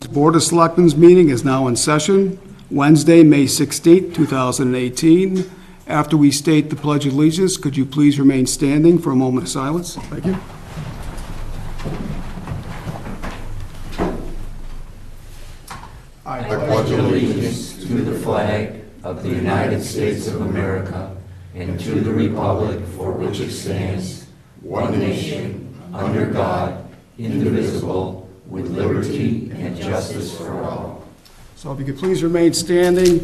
Board of Selectmen's meeting is now in session, Wednesday, May 16, 2018. After we state the Pledge of Allegiance, could you please remain standing for a moment of silence? Thank you. I pledge allegiance to the flag of the United States of America and to the republic for which it stands, one nation, under God, indivisible, with liberty and justice for all. So if you could please remain standing.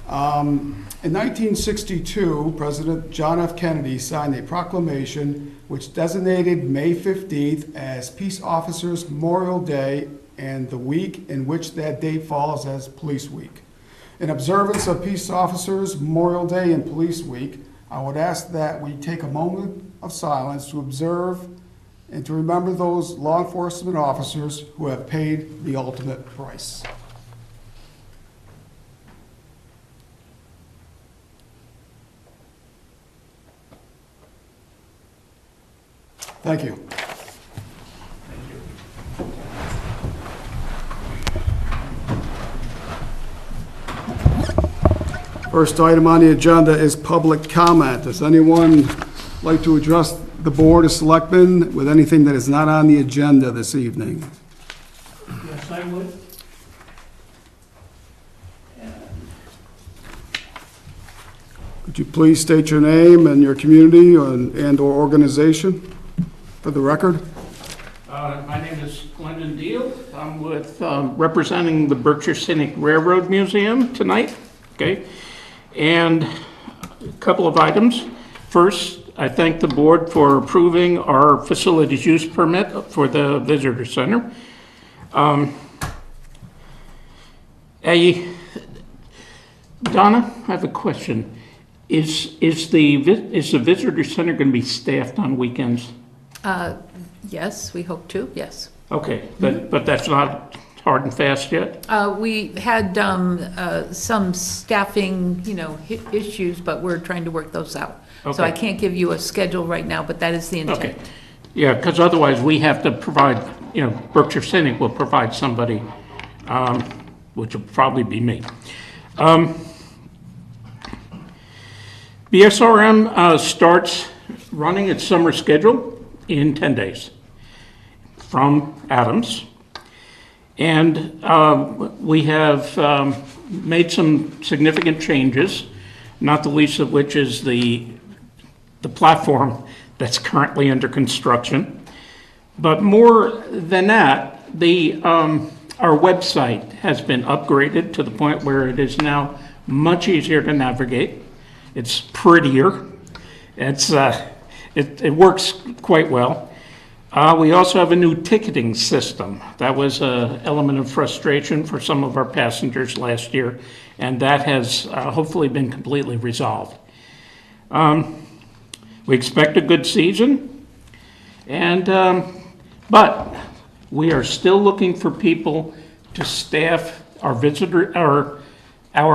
In 1962, President John F. Kennedy signed a proclamation which designated May 15th as Peace Officers Memorial Day and the week in which that date falls as Police Week. In observance of Peace Officers Memorial Day and Police Week, I would ask that we take a moment of silence to observe and to remember those law enforcement officers who have paid the ultimate price. Thank you. First item on the agenda is public comment. Does anyone like to address the Board of Selectmen with anything that is not on the agenda this evening? Yes, I would. Could you please state your name and your community and/or organization for the record? My name is Glendon Deal. I'm with representing the Berkshire Scenic Railroad Museum tonight. Okay, and a couple of items. First, I thank the board for approving our facilities use permit for the visitor center. Donna, I have a question. Is the visitor center going to be staffed on weekends? Yes, we hope to, yes. Okay, but that's not hard and fast yet? We had some staffing, issues, but we're trying to work those out. So I Okay. can't give you a schedule right now, but that is the intent. Okay. Yeah, because otherwise we have to provide, Berkshire Scenic will provide somebody, which will probably be me. BSRM starts running its summer schedule in 10 days from Adams. And we have made some significant changes, not the least of which is the platform that's currently under construction. But more than that, our website has been upgraded to the point where it is now much easier to navigate. It's prettier. It works quite well. We also have a new ticketing system. That was an element of frustration for some of our passengers last year, and that has hopefully been completely resolved. We expect a good season, but we are still looking for people to staff our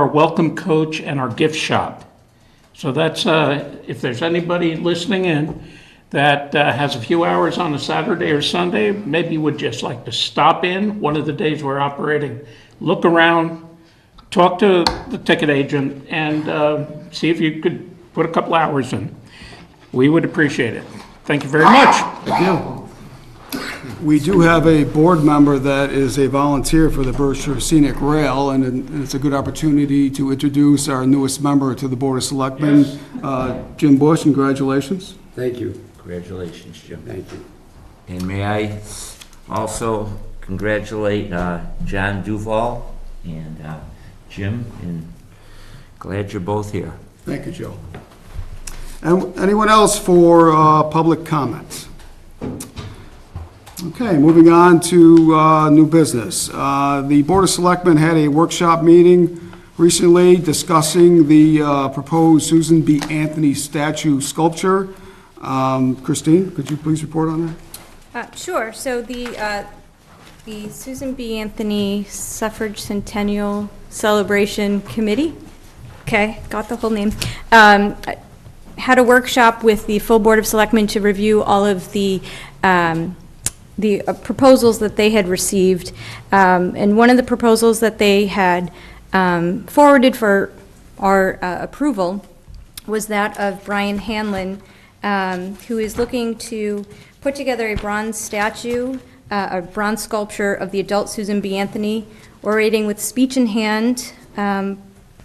welcome coach and our gift shop. So that's, if there's anybody listening in that has a few hours on a Saturday or Sunday, maybe would just like to stop in one of the days we're operating, look around, talk to the ticket agent, and see if you could put a couple hours in. We would appreciate it. Thank you very much. Thank you. We do have a board member that is a volunteer for the Berkshire Scenic Rail, and it's a good opportunity to introduce our newest member to the Board of Selectmen, Jim Bush. Congratulations. Thank you. Congratulations, Jim. Thank you. And may I also congratulate John Duval and Jim, and glad you're both here. Thank you, Joe. And anyone else for public comments? Okay, moving on to new business. The Board of Selectmen had a workshop meeting recently discussing the proposed Susan B. Anthony statue sculpture. Christine, could you please report on that? Sure. So the Susan B. Anthony Suffrage Centennial Celebration Committee, okay, got the whole name, had a workshop with the full Board of Selectmen to review all of the the proposals that they had received. And one of the proposals that they had forwarded for our approval was that of Brian Hanlon, who is looking to put together a bronze statue, a bronze sculpture of the adult Susan B. Anthony, orating with speech in hand,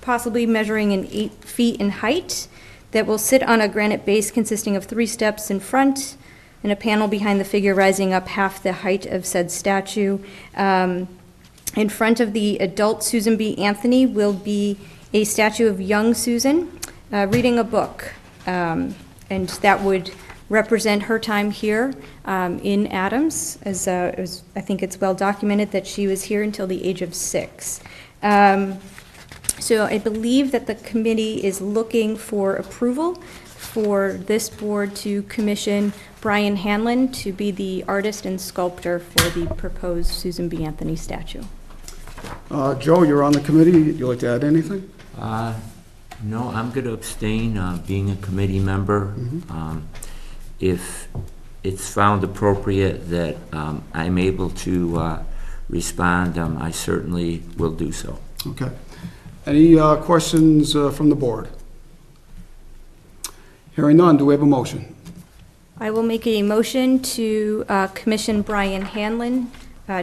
possibly measuring in 8 feet in height, that will sit on a granite base consisting of 3 steps in front and a panel behind the figure rising up half the height of said statue. In front of the adult Susan B. Anthony will be a statue of young Susan reading a book, and that would represent her time here in Adams, as I think it's well documented that she was here until the age of 6. So I believe that the committee is looking for approval for this board to commission Brian Hanlon to be the artist and sculptor for the proposed Susan B. Anthony statue. Joe, you're on the committee. Would you like to add anything? No, I'm going to abstain, being a committee member. If it's found appropriate that I'm able to respond, I certainly will do so. Okay. Any questions from the board? Hearing none, do we have a motion? I will make a motion to commission Brian Hanlon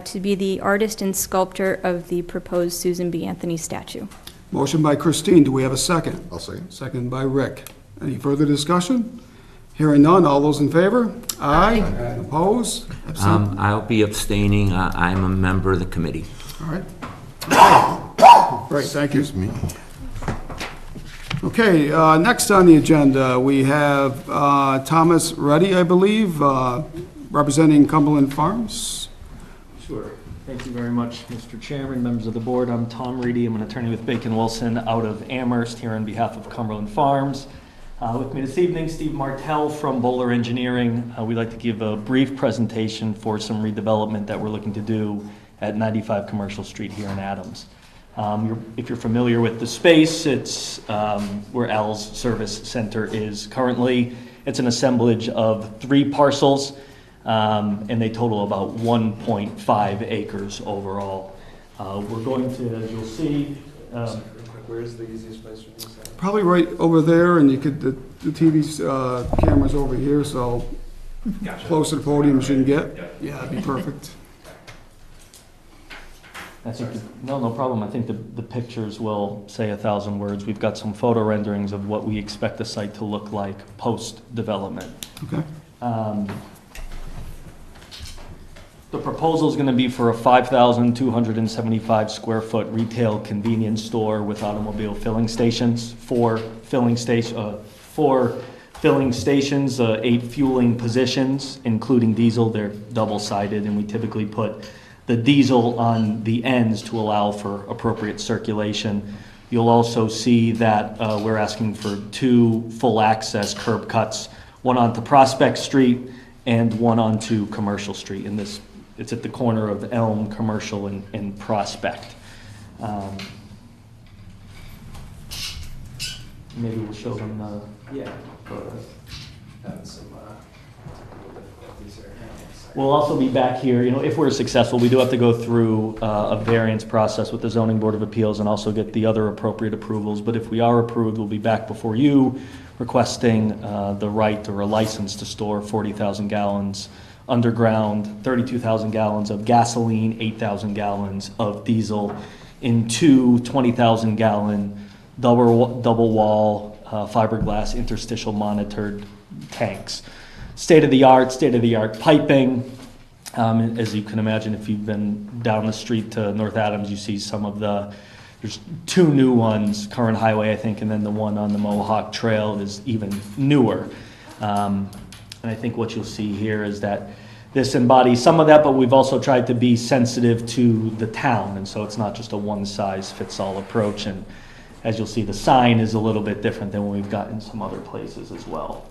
to be the artist and sculptor of the proposed Susan B. Anthony statue. Motion by Christine. Do we have a second? I'll second. Second by Rick. Any further discussion? Hearing none. All those in favor? Aye. Opposed? Absent? I'll be abstaining. I'm a member of the committee. All right. Great, thank you. Excuse me. Okay, next on the agenda, we have Thomas Reddy, I believe, representing Cumberland Farms. Sure. Thank you very much, Mr. Chairman, members of the board. I'm Tom Reedy. I'm an attorney with Bacon Wilson out of Amherst here on behalf of Cumberland Farms. With me this evening, Steve Martell from Bowler Engineering. We'd like to give a brief presentation for some redevelopment that we're looking to do at 95 Commercial Street here in Adams. If you're familiar with the space, it's where Al's Service Center is currently. It's an assemblage of 3 parcels, and they total about 1.5 acres overall. We're going to, as you'll see, where is the easiest place for this? Probably right over there, and you could, the TV's camera's over here, so close to the podium as you can get. Yeah, that'd be perfect. I think, no problem. I think the pictures will say 1,000 words. We've got some photo renderings of what we expect the site to look like post-development. Okay. The proposal is going to be for a 5,275 square foot retail convenience store with automobile filling stations, 4 filling stations, 8 fueling positions, including diesel. They're double-sided, and we typically put the diesel on the ends to allow for appropriate circulation. You'll also see that we're asking for 2 full access curb cuts, one onto Prospect Street and one onto Commercial Street. And it's at the corner of Elm, Commercial, and Prospect. Maybe we'll show them the photos. Having some difficulties here. We'll also be back here, if we're successful, we do have to go through a variance process with the Zoning Board of Appeals and also get the other appropriate approvals. But if we are approved, we'll be back before you requesting the right or a license to store 40,000 gallons underground, 32,000 gallons of gasoline, 8,000 gallons of diesel in 2 20,000 gallon double wall fiberglass interstitial monitored tanks. State-of-the-art piping. As you can imagine, if you've been down the street to North Adams, you see some of there's 2 new ones, Current Highway, I think, and then the one on the Mohawk Trail is even newer. And I think what you'll see here is that this embodies some of that, but we've also tried to be sensitive to the town, and so it's not just a one-size-fits-all approach. And as you'll see, the sign is a little bit different than what we've got in some other places as well.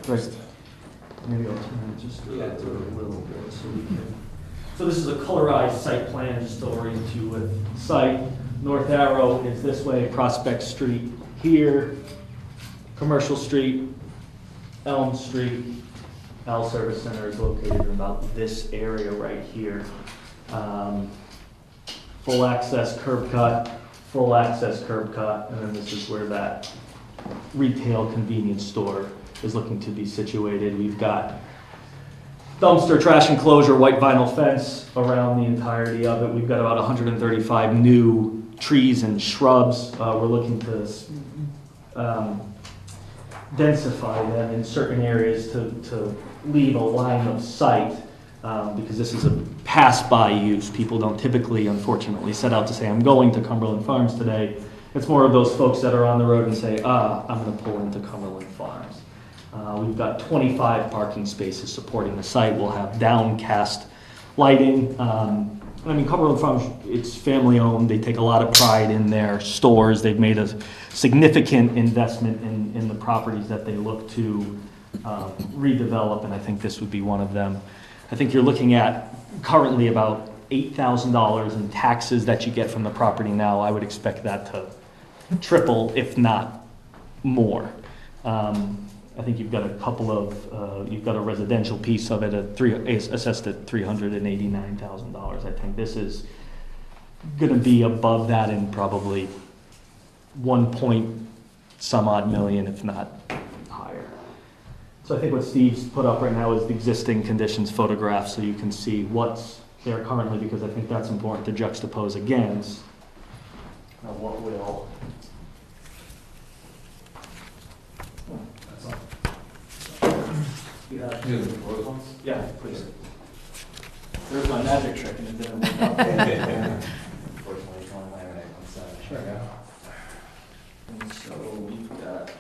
Great. Maybe I'll turn it just a little bit so we can. So this is a colorized site plan, just to orient you with the site. North arrow is this way, Prospect Street here. Commercial Street, Elm Street, L Service Center is located in about this area right here. Full access curb cut, full access curb cut, and then this is where that retail convenience store is looking to be situated. We've got dumpster, trash enclosure, white vinyl fence around the entirety of it. We've got about 135 new trees and shrubs. We're looking to densify them in certain areas to leave a line of sight, because this is a pass-by use. People don't typically, unfortunately, set out to say, I'm going to Cumberland Farms today. It's more of those folks that are on the road and say, I'm going to pull into Cumberland Farms. We've got 25 parking spaces supporting the site. We'll have downcast lighting. I mean, Cumberland Farms, it's family-owned. They take a lot of pride in their stores. They've made a significant investment in the properties that they look to redevelop, and I think this would be one of them. I think you're looking at currently about $8,000 in taxes that you get from the property now. I would expect that to triple, if not more. I think you've got a couple of, you've got a residential piece of it, assessed at $389,000. I think this is going to be above that in probably 1 point some odd million, if not higher. So I think what Steve's put up right now is the existing conditions photograph, so you can see what's there currently, because I think that's important to juxtapose against what will. Yeah, please. There's my magic trick and it didn't work out. Unfortunately, it's only laminate on Saturday. Sure. And so we've got,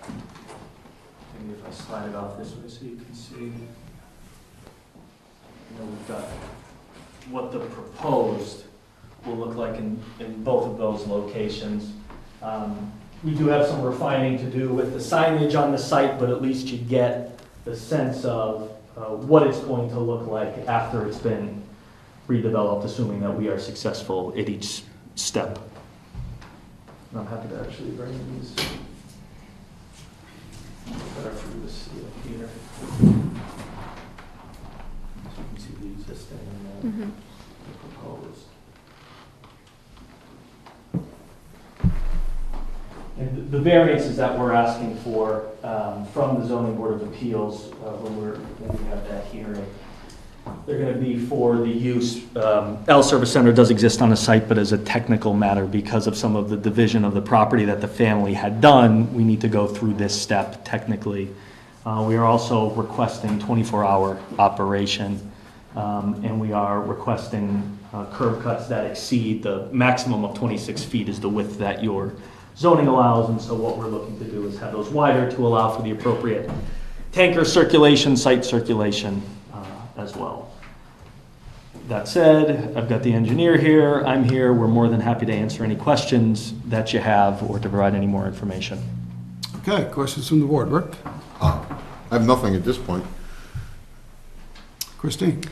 maybe if I slide it off this way so you can see. We've got what the proposed will look like in both of those locations. We do have some refining to do with the signage on the site, but at least you get the sense of what it's going to look like after it's been redeveloped, assuming that we are successful at each step. And I'm happy to actually bring these better for you to see up here. So you can see the existing and the proposed. And the variances that we're asking for from the Zoning Board of Appeals when we have that hearing, they're going to be for the use. L Service Center does exist on the site, but as a technical matter, because of some of the division of the property that the family had done, we need to go through this step technically. We are also requesting 24-hour operation, and we are requesting curb cuts that exceed the maximum of 26 feet is the width that your zoning allows, and so what we're looking to do is have those wider to allow for the appropriate tanker circulation, site circulation as well. That said, I've got the engineer here, I'm here, we're more than happy to answer any questions that you have or to provide any more information. Okay, questions from the board. Rick? I have nothing at this point. Christine?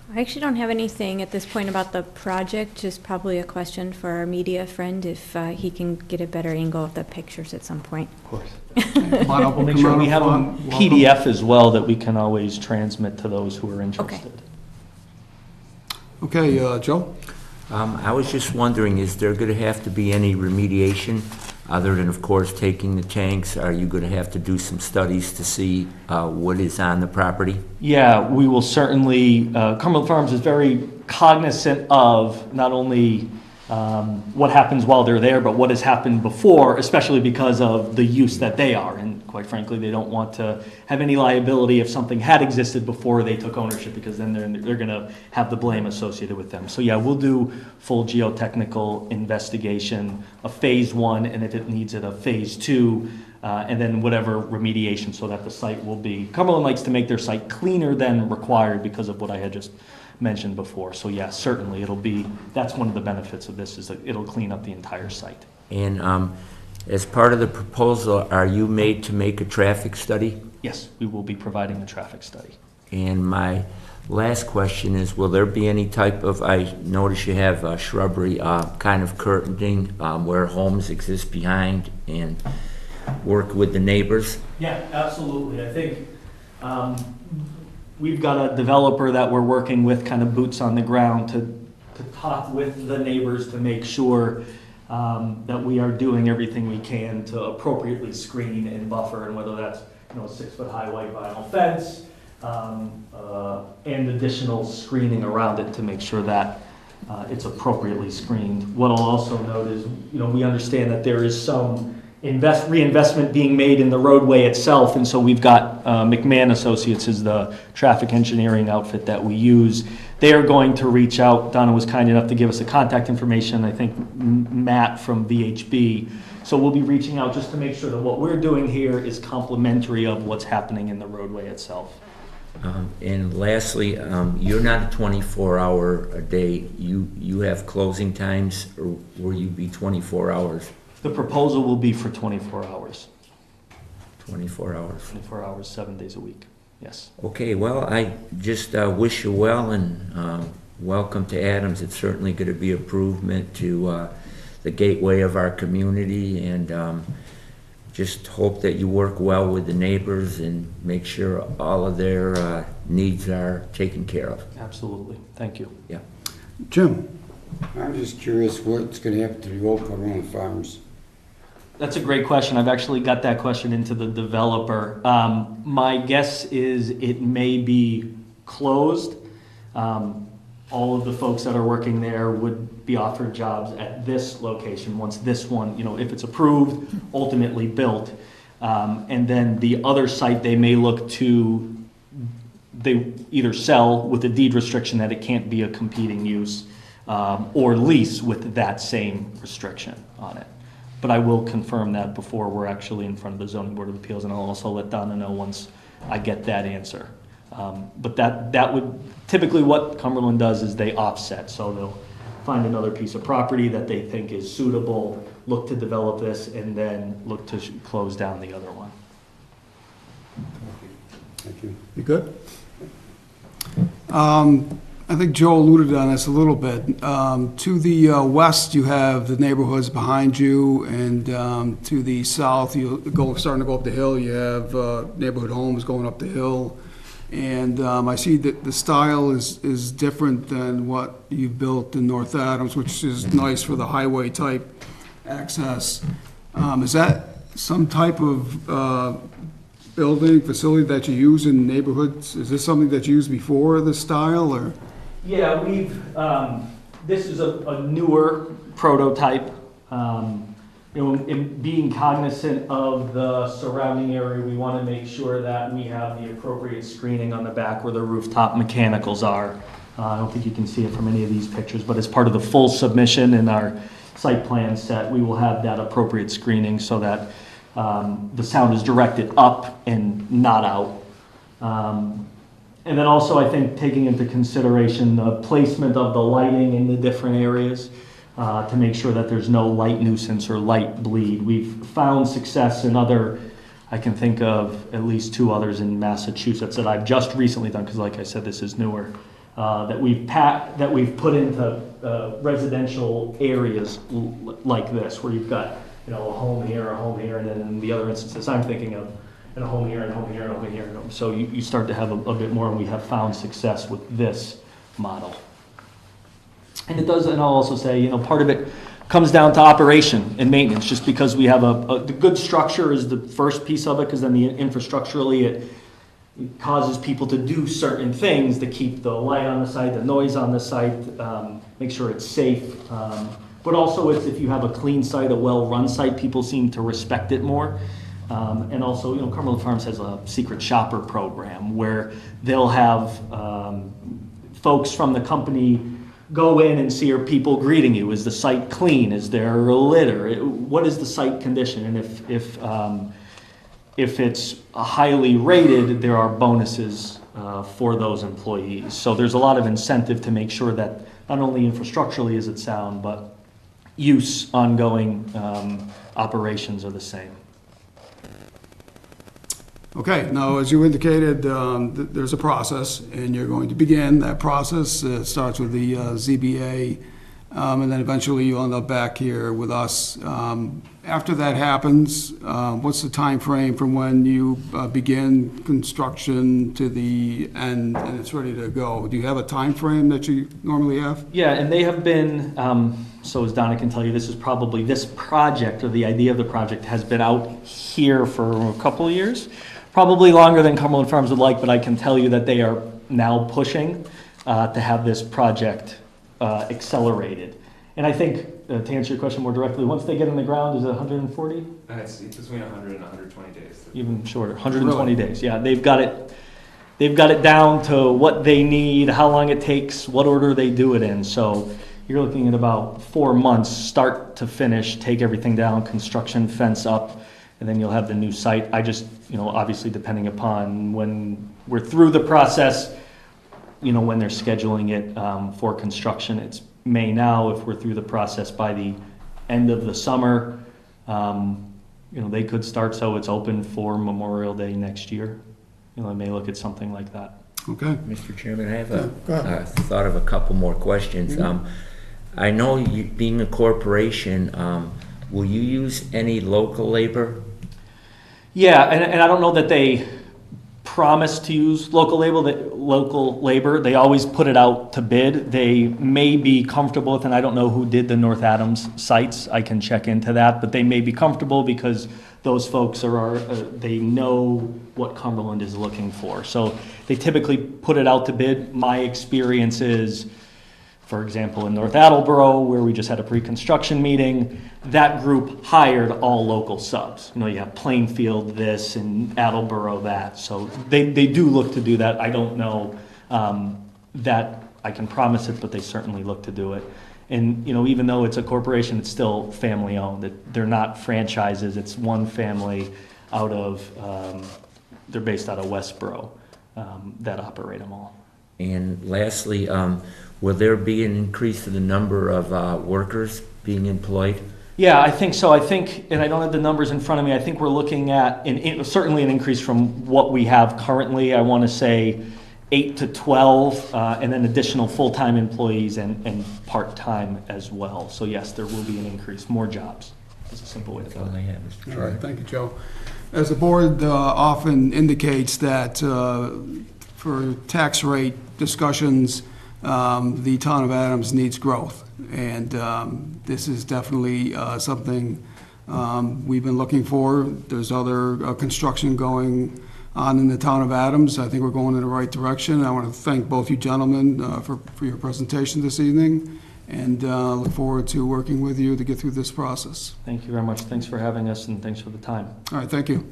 I actually don't have anything at this point about the project, just probably a question for our media friend if he can get a better angle of the pictures at some point. Of course. Come on up, We'll make come sure on we up have a front. Welcome. PDF as well that we can always transmit to those who are interested. Okay, Joe? I was just wondering, is there going to have to be any remediation other than, of course, taking the tanks? Are you going to have to do some studies to see what is on the property? Yeah, we will certainly, Cumberland Farms is very cognizant of not only what happens while they're there, but what has happened before, especially because of the use that they are. And quite frankly, they don't want to have any liability if something had existed before they took ownership, because then they're going to have the blame associated with them. So yeah, we'll do full geotechnical investigation, a phase 1, and if it needs it, a phase 2, and then whatever remediation, so that the site will be, Cumberland likes to make their site cleaner than required because of what I had just mentioned before. So yeah, certainly it'll be, that's one of the benefits of this, is that it'll clean up the entire site. And as part of the proposal, are you made to make a traffic study? Yes, we will be providing a traffic study. And my last question is, will there be any type of, I notice you have shrubbery kind of curtaining where homes exist behind, and work with the neighbors? Yeah, absolutely. I think we've got a developer that we're working with, kind of boots on the ground, to talk with the neighbors to make sure that we are doing everything we can to appropriately screen and buffer, and whether that's, a 6-foot-high white vinyl fence, and additional screening around it to make sure that it's appropriately screened. What I'll also note is, we understand that there is some reinvestment being made in the roadway itself, and so we've got McMahon Associates is the traffic engineering outfit that we use. They are going to reach out. Donna was kind enough to give us the contact information, I think Matt from VHB. So we'll be reaching out just to make sure that what we're doing here is complementary of what's happening in the roadway itself. And lastly, you're not a 24-hour a day. You have closing times, or will you be 24 hours? The proposal will be for 24 hours. 24 hours. 24 hours, 7 days a week, yes. Okay, well, I just wish you well, and welcome to Adams. It's certainly going to be an improvement to the gateway of our community, and just hope that you work well with the neighbors and make sure all of their needs are taken care of. Absolutely, thank you. Yeah. Jim? I'm just curious what's gonna happen to the old Corona Farms. That's a great question. I've actually got that question into the developer. My guess is it may be closed. All of the folks that are working there would be offered jobs at this location once this one, if it's approved, ultimately built. And then the other site, they may look to, they either sell with a deed restriction that it can't be a competing use, or lease with that same restriction on it. But I will confirm that before we're actually in front of the Zoning Board of Appeals, and I'll also let Donna know once I get that answer. But that would, typically what Cumberland does is they offset, so they'll find another piece of property that they think is suitable, look to develop this, and then look to close down the other one. Thank you. You good? I think Joe alluded on this a little bit. To the west, you have the neighborhoods behind you, and to the south, starting to go up the hill, you have neighborhood homes going up the hill. And I see that the style is different than what you've built in North Adams, which is nice for the highway type access. Is that some type of building, facility that you use in neighborhoods? Is this something that you used before, this style, or? Yeah, this is a newer prototype. In being cognizant of the surrounding area, we want to make sure that we have the appropriate screening on the back where the rooftop mechanicals are. I don't think you can see it from any of these pictures, but as part of the full submission in our site plan set, we will have that appropriate screening so that the sound is directed up and not out. And then also, I think, taking into consideration the placement of the lighting in the different areas to make sure that there's no light nuisance or light bleed. We've found success in I can think of at least 2 others in Massachusetts that I've just recently done, because like I said, this is newer, that we've put into residential areas like this, where you've got a home here, and then in the other instances I'm thinking of, and a home here, and home here, and home here. So you start to have a bit more, and we have found success with this model. And it does, and I'll also say, part of it comes down to operation and maintenance, just because we have the good structure is the first piece of it, because then infrastructurally it causes people to do certain things to keep the light on the site, the noise on the site, make sure it's safe. But also if you have a clean site, a well-run site, people seem to respect it more. And also, Cumberland Farms has a secret shopper program where they'll have folks from the company go in and see, are people greeting you? Is the site clean? Is there a litter? What is the site condition? And if it's highly rated, there are bonuses for those employees. So there's a lot of incentive to make sure that not only infrastructurally is it sound, but ongoing operations are the same. Okay, now, as you indicated, there's a process, and you're going to begin that process. It starts with the ZBA and then eventually you'll end up back here with us. After that happens, what's the time frame from when you begin construction to the end and it's ready to go? Do you have a time frame that you normally have? Yeah, and they have been, so as Donna can tell you, this project, or the idea of the project, has been out here for a couple of years, probably longer than Cumberland Farms would like, but I can tell you that they are now pushing to have this project accelerated. And I think, to answer your question more directly, once they get in the ground, is it 140? It's between 100 and 120 days. Even shorter, 120 days. Yeah, they've got it down to what they need, how long it takes, what order they do it in. So you're looking at about 4 months, start to finish, take everything down, construction, fence up, and then you'll have the new site. I just, obviously depending upon when we're through the process, when they're scheduling it for construction. It's May now. If we're through the process by the end of the summer, they could start so it's open for Memorial Day next year. I may look at something like that. Okay. Mr. Chairman, I have Go ahead. a thought of a couple more questions. Mhm. I know you, being a corporation, will you use any local labor? Yeah, and I don't know that they promise to use local labor. They always put it out to bid. They may be comfortable with, and I don't know who did the North Adams sites. I can check into that, but they may be comfortable because those folks they know what Cumberland is looking for. So they typically put it out to bid. My experience is, for example, in North Attleboro, where we just had a pre-construction meeting, that group hired all local subs. You have Plainfield this and Attleboro that. So they do look to do that. I don't know that I can promise it, but they certainly look to do it. And, even though it's a corporation, it's still family owned. They're not franchises. It's one family out of, they're based out of Westboro that operate them all. And lastly, will there be an increase in the number of workers being employed? Yeah, I think so. I think, and I don't have the numbers in front of me, I think we're looking at certainly an increase from what we have currently. I want to say 8 to 12, and then additional full-time employees and part-time as well. So yes, there will be an increase, more jobs. That's a simple way to That's put all I it. have, Mr. All Chairman. right, thank you, Joe. As the board often indicates that for tax rate discussions, the town of Adams needs growth. And this is definitely something we've been looking for. There's other construction going on in the town of Adams. I think we're going in the right direction. I want to thank both you gentlemen for your presentation this evening, and look forward to working with you to get through this process. Thank you very much. Thanks for having us, and thanks for the time. All right, thank you.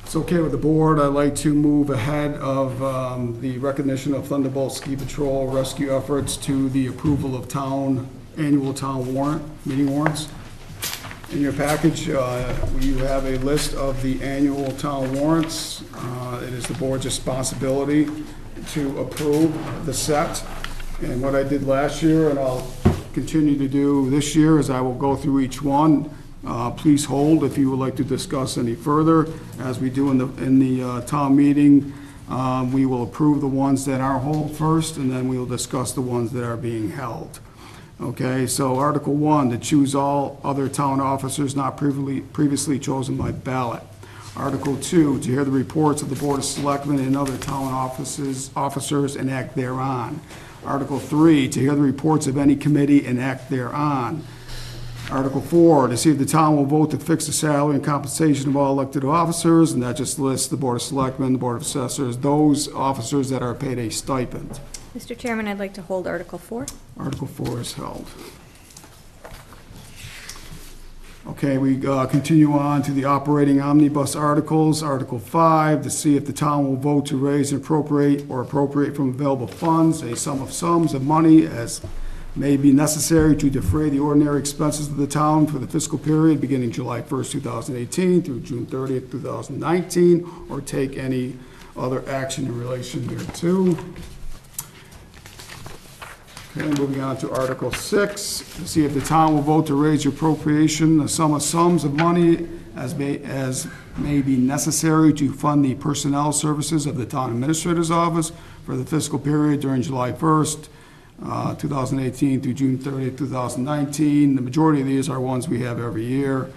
It's okay with the board, I'd like to move ahead of the recognition of Thunderbolt Ski Patrol rescue efforts to the approval of annual town meeting warrants. In your package, you have a list of the annual town warrants. It is the board's responsibility to approve the set. And what I did last year, and I'll continue to do this year, is I will go through each one. Please hold if you would like to discuss any further. As we do in the town meeting, we will approve the ones that are held first, and then we will discuss the ones that are being held. Okay, so Article 1, to choose all other town officers not previously chosen by ballot. Article 2, to hear the reports of the Board of Selectmen and other town officers and act thereon. Article 3, to hear the reports of any committee and act thereon. Article 4, to see if the town will vote to fix the salary and compensation of all elected officers, and that just lists the Board of Selectmen, the Board of Assessors, those officers that are paid a stipend. Mr. Chairman, I'd like to hold Article 4. Article 4 is held. Okay, we continue on to the operating omnibus articles. Article 5, to see if the town will vote to raise and appropriate or appropriate from available funds a sums of money as may be necessary to defray the ordinary expenses of the town for the fiscal period beginning July 1st, 2018 through June 30th, 2019, or take any other action in relation thereto. Okay, moving on to Article 6, to see if the town will vote to raise the appropriation, the sums of money as may be necessary to fund the personnel services of the town administrator's office for the fiscal period during July 1st, 2018 through June 30th, 2019. The majority of these are ones we have every year.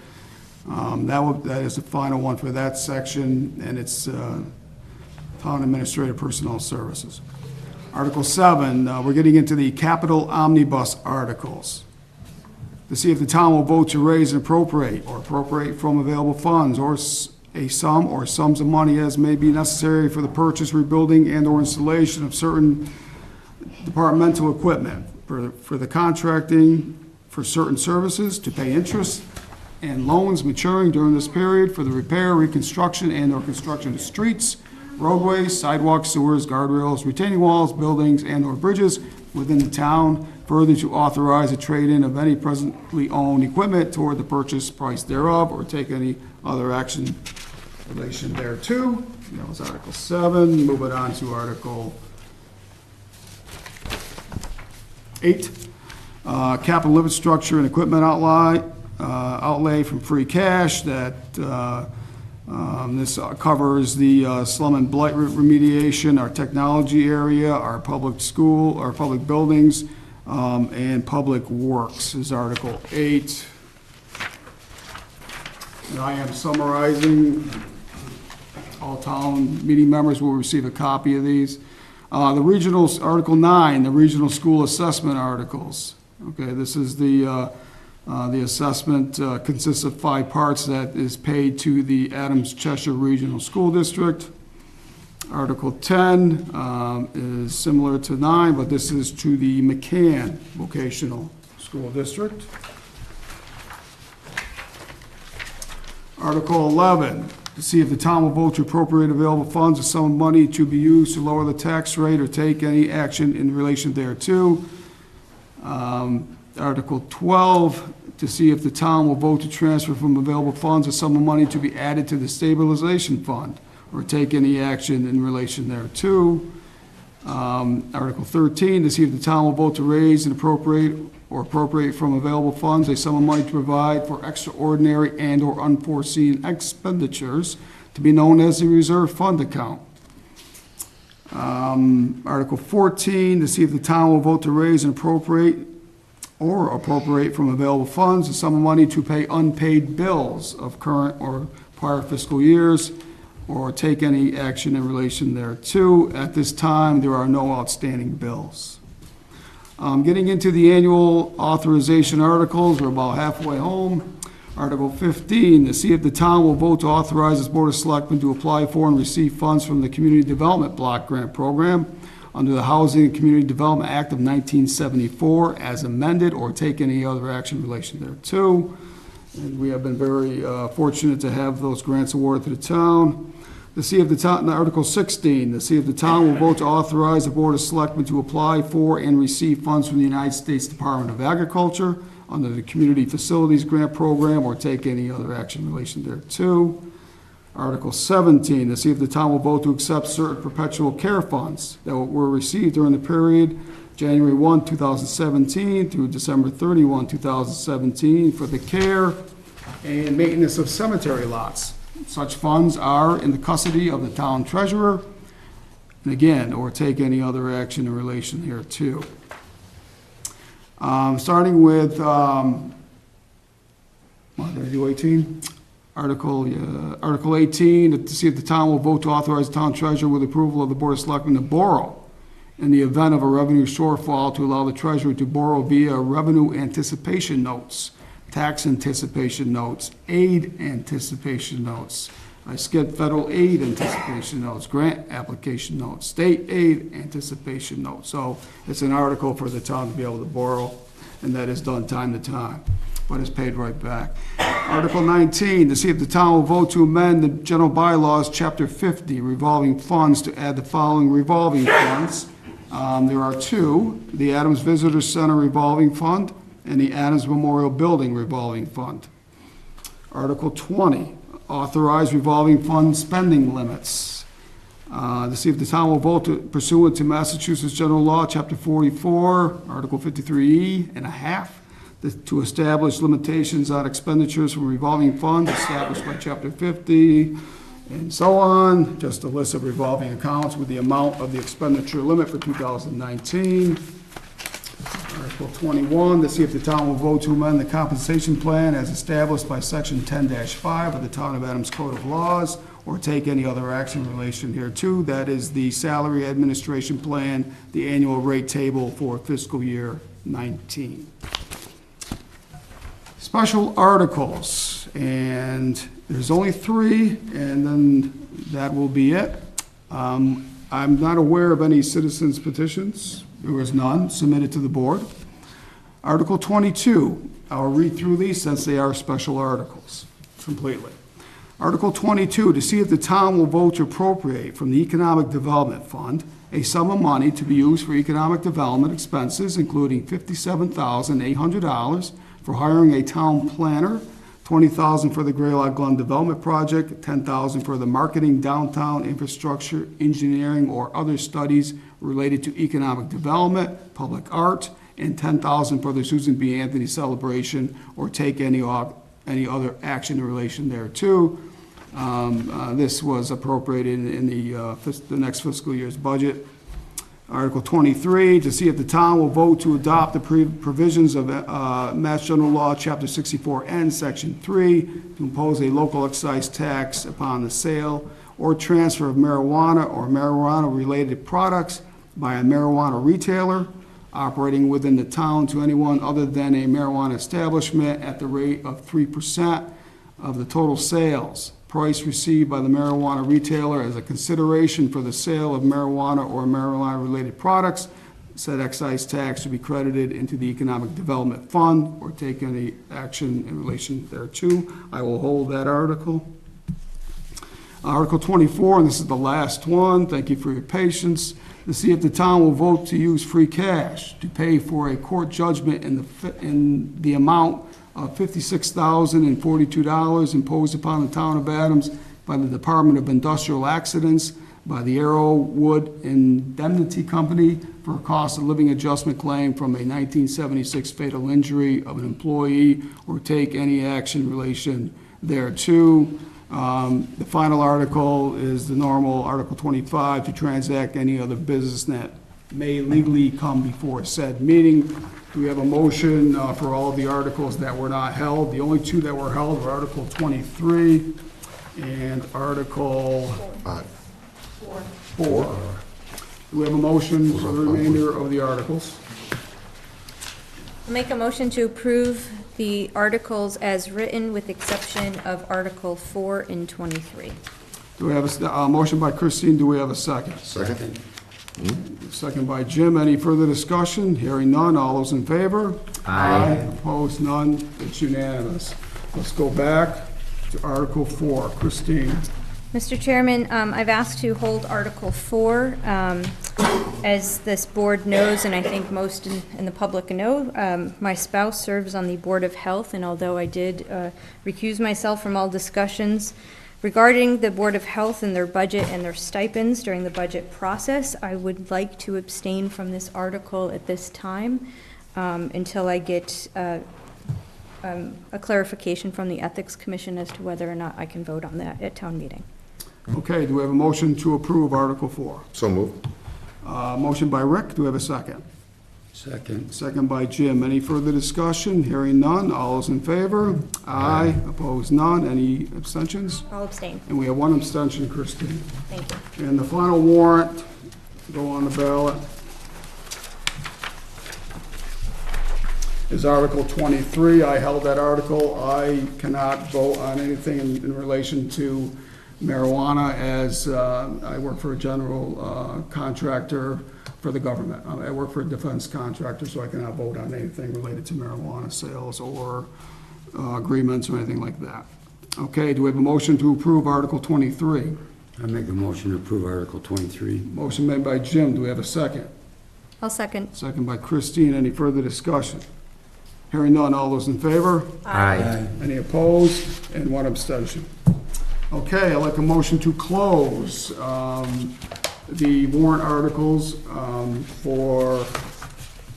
That is the final one for that section, and it's town administrator personnel services. Article 7, we're getting into the capital omnibus articles. To see if the town will vote to raise and appropriate from available funds or a sum or sums of money as may be necessary for the purchase, rebuilding, and/or installation of certain departmental equipment, for the contracting for certain services, to pay interest and loans maturing during this period, for the repair, reconstruction, and/or construction of streets, roadways, sidewalks, sewers, guardrails, retaining walls, buildings, and/or bridges within the town. Further, to authorize a trade-in of any presently owned equipment toward the purchase price thereof, or take any other action in relation thereto. That was Article 7. Moving on to Article 8. Capital infrastructure and equipment outlay from free cash. This covers the slum and blight remediation, our technology area, our public school, our public buildings, and public works is Article 8. And I am summarizing. All town meeting members will receive a copy of these. The regional, Article 9, the regional school assessment articles. Okay, this is the assessment consists of 5 parts that is paid to the Adams Cheshire Regional School District. Article 10 is similar to 9, but this is to the McCann Vocational School District. Article 11, to see if the town will vote to appropriate available funds or sum of money to be used to lower the tax rate or take any action in relation thereto. Article 12, to see if the town will vote to transfer from available funds a sum of money to be added to the stabilization fund or take any action in relation thereto. Article 13, to see if the town will vote to raise and appropriate from available funds a sum of money to provide for extraordinary and/or unforeseen expenditures to be known as the reserve fund account. Article 14, to see if the town will vote to raise and appropriate from available funds a sum of money to pay unpaid bills of current or prior fiscal years or take any action in relation thereto. At this time, there are no outstanding bills. Getting into the annual authorization articles, we're about halfway home. Article 15, to see if the town will vote to authorize its Board of Selectmen to apply for and receive funds from the Community Development Block Grant Program under the Housing and Community Development Act of 1974 as amended, or take any other action in relation thereto. And we have been very fortunate to have those grants awarded to the town. To see if the town, Article 16, to see if the town will vote to authorize the Board of Selectmen to apply for and receive funds from the United States Department of Agriculture under the Community Facilities Grant Program or take any other action in relation thereto. Article 17, to see if the town will vote to accept certain perpetual care funds that were received during the period January 1, 2017 through December 31, 2017 for the care and maintenance of cemetery lots. Such funds are in the custody of the town treasurer, and again, or take any other action in relation thereto. Starting with, did I do 18? Article 18, to see if the town will vote to authorize the town treasurer with approval of the Board of Selectmen to borrow in the event of a revenue shortfall, to allow the treasurer to borrow via revenue anticipation notes, tax anticipation notes, aid anticipation notes. I skipped federal aid anticipation notes, grant application notes, state aid anticipation notes. So it's an article for the town to be able to borrow, and that is done time to time, but it's paid right back. Article 19, to see if the town will vote to amend the general bylaws, Chapter 50, revolving funds, to add the following revolving funds. There are 2, the Adams Visitor Center revolving fund and the Adams Memorial Building revolving fund. Article 20, authorize revolving fund spending limits. To see if the town will vote pursuant to Massachusetts General Law, Chapter 44, Article 53E and a half, to establish limitations on expenditures from revolving funds established by Chapter 50, and so on. Just a list of revolving accounts with the amount of the expenditure limit for 2019. Article 21, to see if the town will vote to amend the compensation plan as established by Section 10-5 of the Town of Adams Code of Laws, or take any other action in relation hereto. That is the salary administration plan, the annual rate table for fiscal year 19. Special articles, and there's only 3, and then that will be it. I'm not aware of any citizens petitions. There was none submitted to the board. Article 22, I'll read through these since they are special articles completely. Article 22, to see if the town will vote to appropriate from the Economic Development Fund a sum of money to be used for economic development expenses, including $57,800 for hiring a town planner, $20,000 for the Greylock Glen Development Project, $10,000 for the marketing, downtown infrastructure, engineering, or other studies related to economic development, public art, and $10,000 for the Susan B. Anthony celebration, or take any other action in relation thereto. This was appropriated in the next fiscal year's budget. Article 23, to see if the town will vote to adopt the provisions of Mass General Law, Chapter 64N, Section 3, to impose a local excise tax upon the sale or transfer of marijuana or marijuana-related products by a marijuana retailer operating within the town to anyone other than a marijuana establishment at the rate of 3% of the total sales price received by the marijuana retailer as a consideration for the sale of marijuana or marijuana-related products. Said excise tax to be credited into the Economic Development Fund or take any action in relation thereto. I will hold that article. Article 24, and this is the last one. Thank you for your patience. To see if the town will vote to use free cash to pay for a court judgment in the amount of $56,042 imposed upon the town of Adams by the Department of Industrial Accidents by the Arrowwood Indemnity Company for a cost of living adjustment claim from a 1976 fatal injury of an employee, or take any action in relation thereto. The final article is the normal Article 25, to transact any other business that may legally come before said meeting. Do we have a motion for all of the articles that were not held? The only 2 that were held were Article 23 and Article 4. Do we have a motion for the remainder of the articles? I'll make a motion to approve the articles as written with exception of Article 4 and 23. Do we have a motion by Christine? Do we have a second? Second? Second by Jim. Any further discussion? Hearing none. All those in favor? Aye. Opposed? None. It's unanimous. Let's go back to Article 4. Christine. Mr. Chairman, I've asked to hold Article 4. As this board knows, and I think most in the public know, my spouse serves on the Board of Health, and although I did recuse myself from all discussions regarding the Board of Health and their budget and their stipends during the budget process, I would like to abstain from this article at this time until I get a clarification from the Ethics Commission as to whether or not I can vote on that at town meeting. Okay, do we have a motion to approve Article 4? So moved. Motion by Rick. Do we have a second? Second. Second by Jim. Any further discussion? Hearing none. All those in favor? Aye. Opposed? None. Any abstentions? I'll abstain. And we have 1 abstention, Christine. Thank you. And the final warrant, go on the ballot, is Article 23. I held that article. I cannot vote on anything in relation to marijuana, as I work for a general contractor for the government. I work for a defense contractor, so I cannot vote on anything related to marijuana sales or agreements or anything like that. Okay, do we have a motion to approve Article 23? I make a motion to approve Article 23. Motion made by Jim. Do we have a second? I'll second. Second by Christine. Any further discussion? Hearing none. All those in favor? Aye. Any opposed? And 1 abstention. Okay, I'd like a motion to close the warrant articles for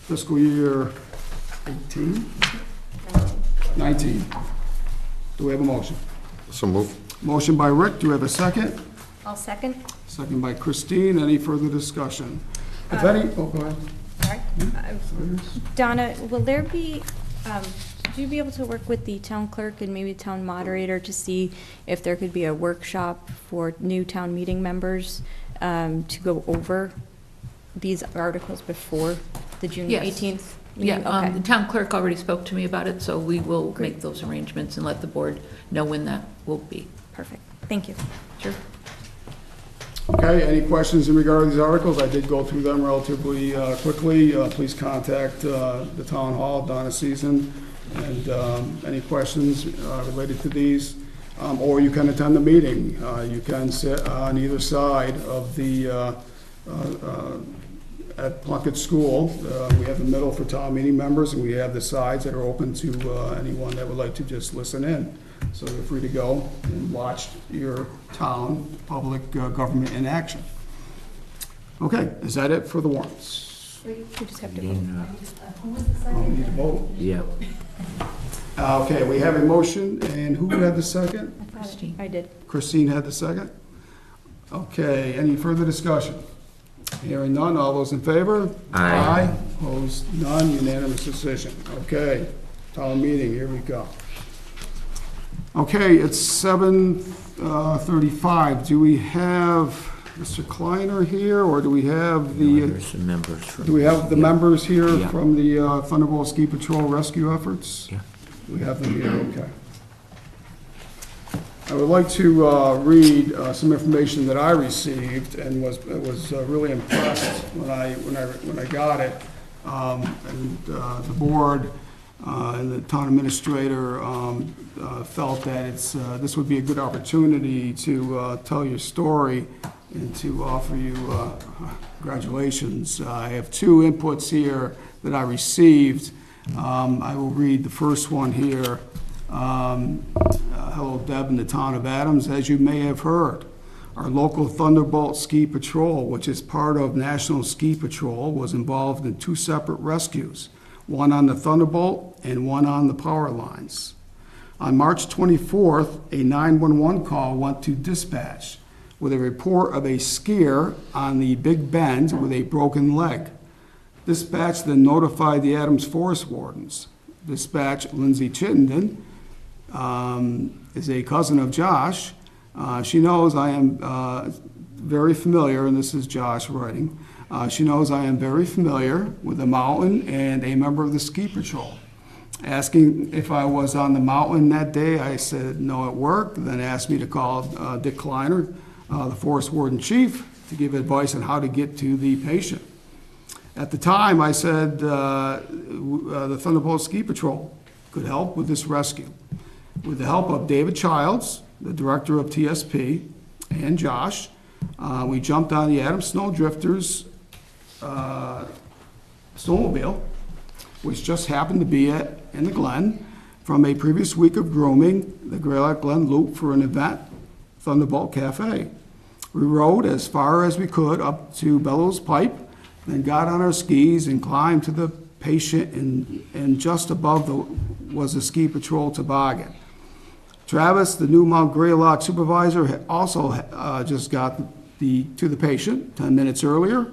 fiscal year 18? 19. Do we have a motion? So move. Motion by Rick, do we have a second? I'll second. Second by Christine, any further discussion? If any, oh, go ahead. Sorry. Donna, will there be, would you be able to work with the town clerk and maybe town moderator to see if there could be a workshop for new town meeting members to go over these articles before the June Yes. 18th Yeah, meeting? Okay. the town clerk already spoke to me about it, so we will make those arrangements and let the board know when that will be. Perfect. Thank you. Sure. Okay, any questions in regard to these articles? I did go through them relatively quickly. Please contact the town hall, Donna Season, and any questions related to these. Or you can attend the meeting. You can sit on either side of the, at Plunkett School. We have the middle for town meeting members, and we have the sides that are open to anyone that would like to just listen in. So you're free to go and watch your town public government in action. Okay, is that it for the warrants? We just have to You vote. know, Oh, we need to vote. Yeah. Okay, we have a motion, and who had the second? Christine. I did. Christine had the second? Okay, any further discussion? Hearing none, all those in favor? Aye. Opposed, none, unanimous decision. Okay, town meeting, here we go. Okay, it's 7:35. Do we have Mr. Kleiner here, or do we have the, There's some members from. do we have the Yeah. members here Yeah. from the Thunderbolt Ski Patrol rescue efforts? Yeah. We have them here, okay. I would like to read some information that I received and was really impressed when I got it. And the board and the town administrator felt that this would be a good opportunity to tell your story and to offer you congratulations. I have two inputs here that I received. I will read the first one here. Hello, Deb, in the town of Adams. As you may have heard, our local Thunderbolt Ski Patrol, which is part of National Ski Patrol, was involved in two separate rescues, one on the Thunderbolt and one on the power lines. On March 24th, a 911 call went to dispatch with a report of a skier on the Big Bend with a broken leg. Dispatch then notified the Adams Forest Wardens. Dispatch Lindsay Chittenden is a cousin of Josh. She knows I am very familiar, and this is Josh writing. She knows I am very familiar with the mountain and a member of the ski patrol. Asking if I was on the mountain that day, I said no at work, then asked me to call Dick Kleiner, the forest warden chief, to give advice on how to get to the patient. At the time, I said the Thunderbolt Ski Patrol could help with this rescue. With the help of David Childs, the director of TSP, and Josh, we jumped on the Adams Snow Drifters snowmobile, which just happened to be in the Glen from a previous week of grooming the Greylock Glen Loop for an event, Thunderbolt Cafe. We rode as far as we could up to Bellows Pipe, then got on our skis and climbed to the patient, and just above was a ski patrol toboggan. Travis, the new Mount Greylock supervisor, had also just got to the patient 10 minutes earlier.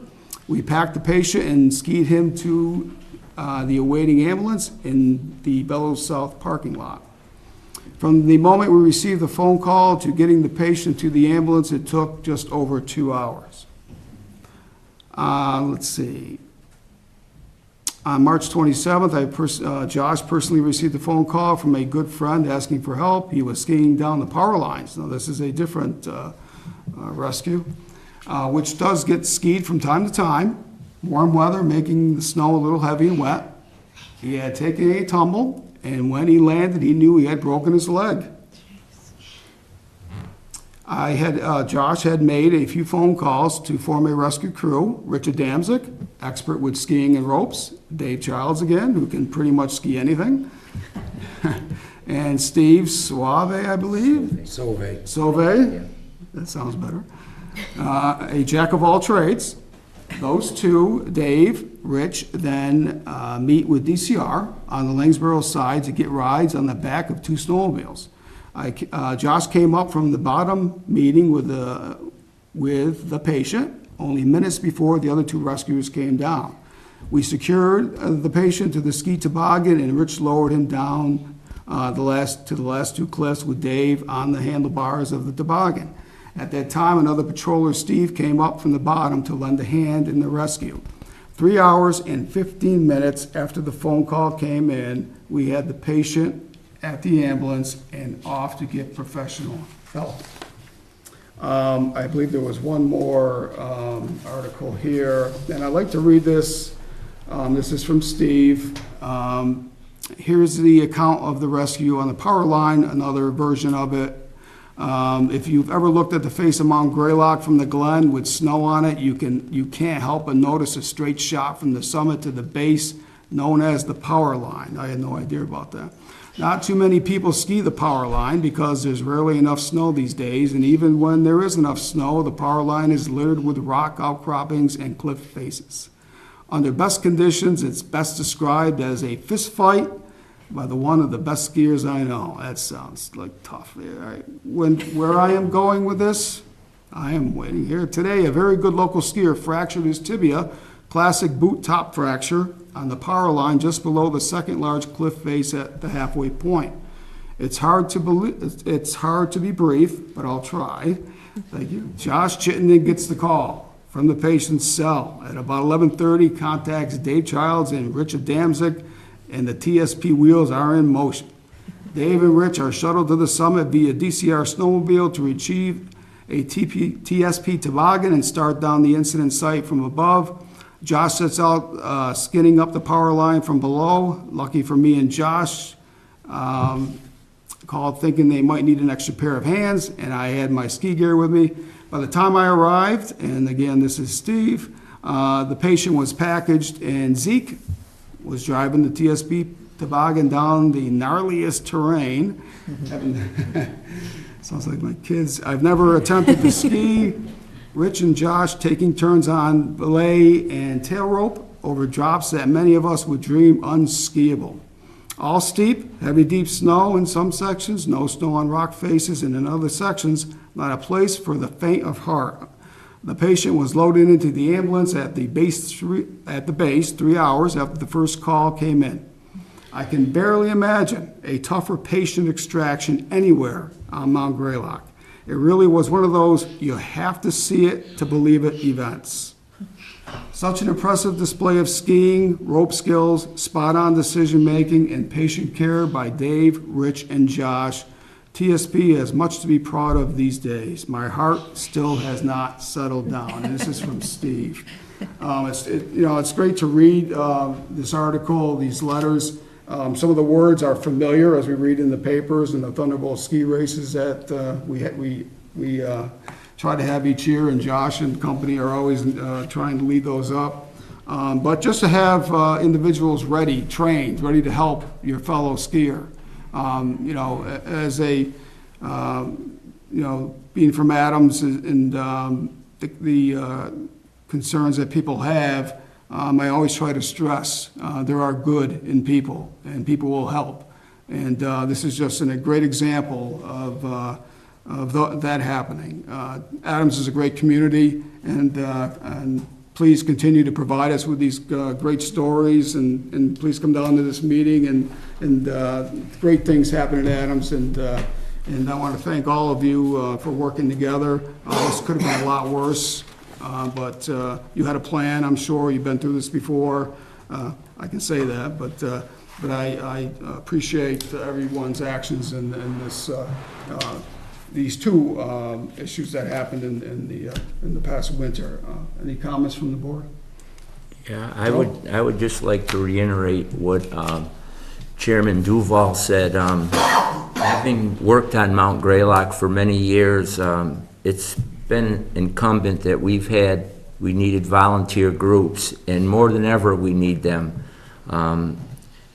We packed the patient and skied him to the awaiting ambulance in the Bellows South parking lot. From the moment we received the phone call to getting the patient to the ambulance, it took just over 2 hours. Let's see. On March 27th, Josh personally received a phone call from a good friend asking for help. He was skiing down the power lines. Now, this is a different rescue, which does get skied from time to time. Warm weather making the snow a little heavy and wet. He had taken a tumble, and when he landed, he knew he had broken his leg. Josh had made a few phone calls to form a rescue crew. Richard Damzik, expert with skiing and ropes. Dave Childs again, who can pretty much ski anything. and Steve Suave, I believe. Solvay. Sauve, that sounds better. A jack of all trades. Those two, Dave, Rich, then meet with DCR on the Lanesboro side to get rides on the back of two snowmobiles. Josh came up from the bottom meeting with the patient only minutes before the other two rescuers came down. We secured the patient to the ski toboggan, and Rich lowered him down to the last two cliffs with Dave on the handlebars of the toboggan. At that time, another patroller, Steve, came up from the bottom to lend a hand in the rescue. 3 hours and 15 minutes after the phone call came in, we had the patient at the ambulance and off to get professional help. I believe there was one more article here, and I'd like to read this. This is from Steve. Here's the account of the rescue on the power line, another version of it. If you've ever looked at the face of Mount Greylock from the Glen with snow on it, you can't help but notice a straight shot from the summit to the base, known as the power line. I had no idea about that. Not too many people ski the power line because there's rarely enough snow these days, and even when there is enough snow, the power line is littered with rock outcroppings and cliff faces. Under best conditions, it's best described as a fist fight by one of the best skiers I know. That sounds like tough. Where I am going with this, I am waiting here. Today, a very good local skier fractured his tibia, classic boot top fracture, on the power line just below the second large cliff face at the halfway point. It's hard to be brief, but I'll try. Thank you. Josh Chittenden gets the call from the patient's cell. At about 11:30, contacts Dave Childs and Richard Damzik, and the TSP wheels are in motion. Dave and Rich are shuttled to the summit via DCR snowmobile to retrieve a TSP toboggan and start down the incident site from above. Josh sets out skinning up the power line from below. Lucky for me and Josh, called thinking they might need an extra pair of hands, and I had my ski gear with me. By the time I arrived, and again, this is Steve, the patient was packaged, and Zeke was driving the TSP toboggan down the gnarliest terrain. Sounds like my kids. I've never attempted to ski. Rich and Josh taking turns on belay and tail rope over drops that many of us would dream unskiable. All steep, heavy deep snow in some sections, no snow on rock faces, and in other sections, not a place for the faint of heart. The patient was loaded into the ambulance at the base 3 hours after the first call came in. I can barely imagine a tougher patient extraction anywhere on Mount Greylock. It really was one of those you have to see it to believe it events. Such an impressive display of skiing, rope skills, spot-on decision-making, and patient care by Dave, Rich, and Josh. TSP has much to be proud of these days. My heart still has not settled down. And this is from Steve. It's great to read this article, these letters. Some of the words are familiar as we read in the papers and the Thunderbolt ski races that we try to have each year, and Josh and company are always trying to lead those up. But just to have individuals ready, trained, ready to help your fellow skier. As being from Adams and the concerns that people have, I always try to stress there are good in people, and people will help. And this is just a great example of that happening. Adams is a great community, and please continue to provide us with these great stories, and please come down to this meeting, and great things happen at Adams, and I want to thank all of you for working together. This could have been a lot worse, but you had a plan, I'm sure. You've been through this before. I can say that, but I appreciate everyone's actions in this. These two issues that happened in the past winter. Any comments from the board? Yeah, I would just like to reiterate what Chairman Duval said. Having worked on Mount Greylock for many years, it's been incumbent that we needed volunteer groups, and more than ever we need them.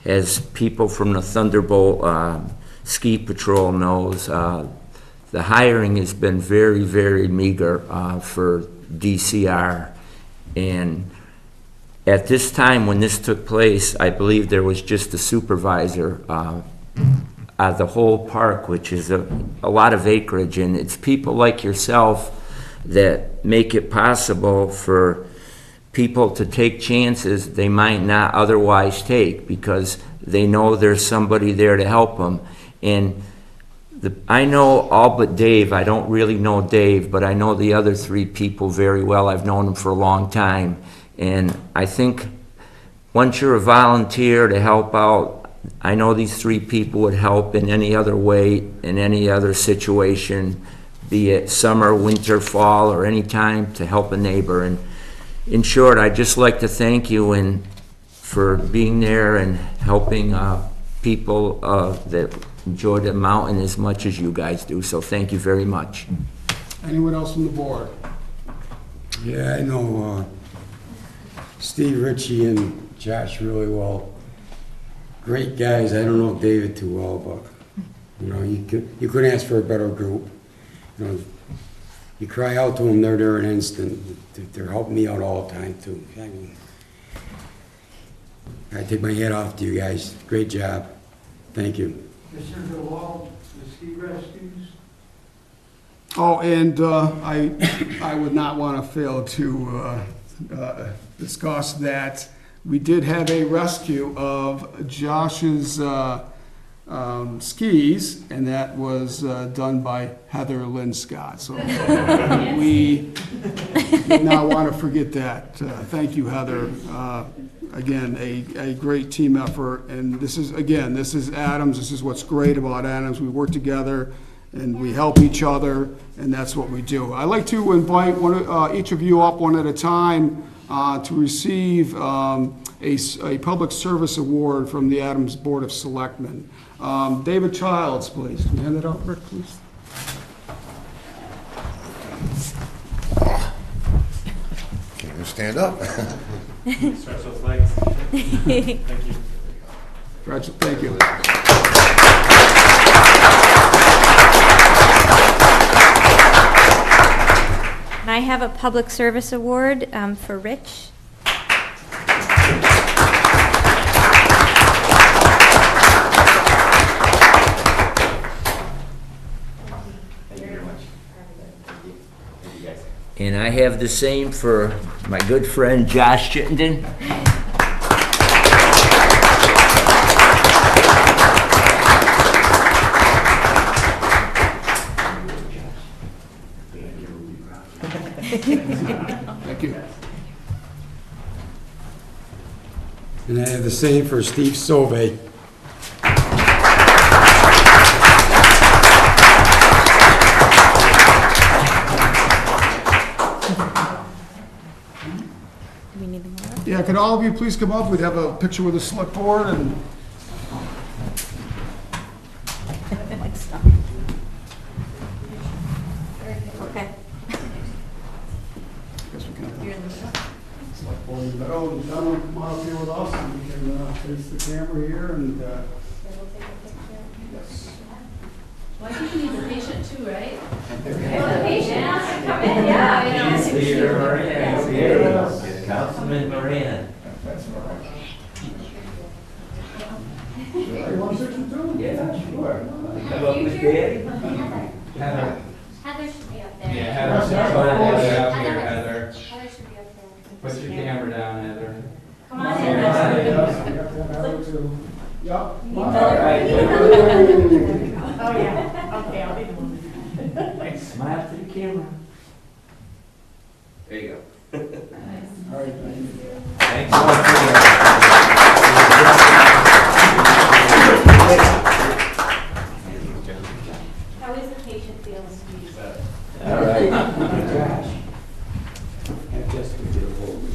As people from the Thunderbolt ski patrol knows, the hiring has been very, very meager for DCR. And at this time, when this took place, I believe there was just a supervisor the whole park, which is a lot of acreage, and it's people like yourself that make it possible for people to take chances they might not otherwise take because they know there's somebody there to help them. And I know all but Dave. I don't really know Dave, but I know the other three people very well. I've known them for a long time. And I think once you're a volunteer to help out, I know these three people would help in any other way, in any other situation, be it summer, winter, fall, or any time to help a neighbor. And in short, I'd just like to thank you for being there and helping people that enjoy the mountain as much as you guys do. So thank you very much. Anyone else on the board? Yeah, I know Steve Ritchie and Josh really well. Great guys. I don't know David too well, but you couldn't ask for a better group. You cry out to them, they're there in an instant. They're helping me out all the time too. I mean, I take my hat off to you guys. Great job. Thank you. Mr. DeWalt, the ski rescues. Oh, and I would not want to fail to discuss that. We did have a rescue of Josh's skis, and that was done by Heather Lynn Scott. So we do not want to forget that. Thank you, Heather. Again, a great team effort. And this is Adams. This is what's great about Adams. We work together and we help each other, and that's what we do. I'd like to invite each of you up one at a time to receive a public service award from the Adams Board of Selectmen. David Childs, please. Can you hand it out, Rick, please? Can't even stand up. Stretch those legs. Thank you. Thank you. And I have a public service award for Rich. And I have the same for my good friend Josh Chittenden. Thank you. And I have the same for Steve Sauve. Yeah, could all of you please come up? We'd have a picture with the select board and. Okay. Guess we can. Select board in the middle, and gentlemen, come on up here with us, and we can face the camera here and. Yes. Well, I think you need the patient too, right? Well, the patient has to come in, yeah. Leader Moran, here. Councilman Moran. That's all right. You want to sit too? Yeah, sure. Come up with Daddy. Heather. Heather should be up there. Yeah, Heather. Come on, Heather, up here, Heather. Heather should be up there. Put your camera down, Heather. Come on in. Yes, we have to have Heather too. Yep. All right. Oh, yeah, okay, I'll be the one. Smile to the camera. There you go. All right, thank you. Thanks so much. How is the patient feeling? All right. Josh. Have Jessica get a hold of me.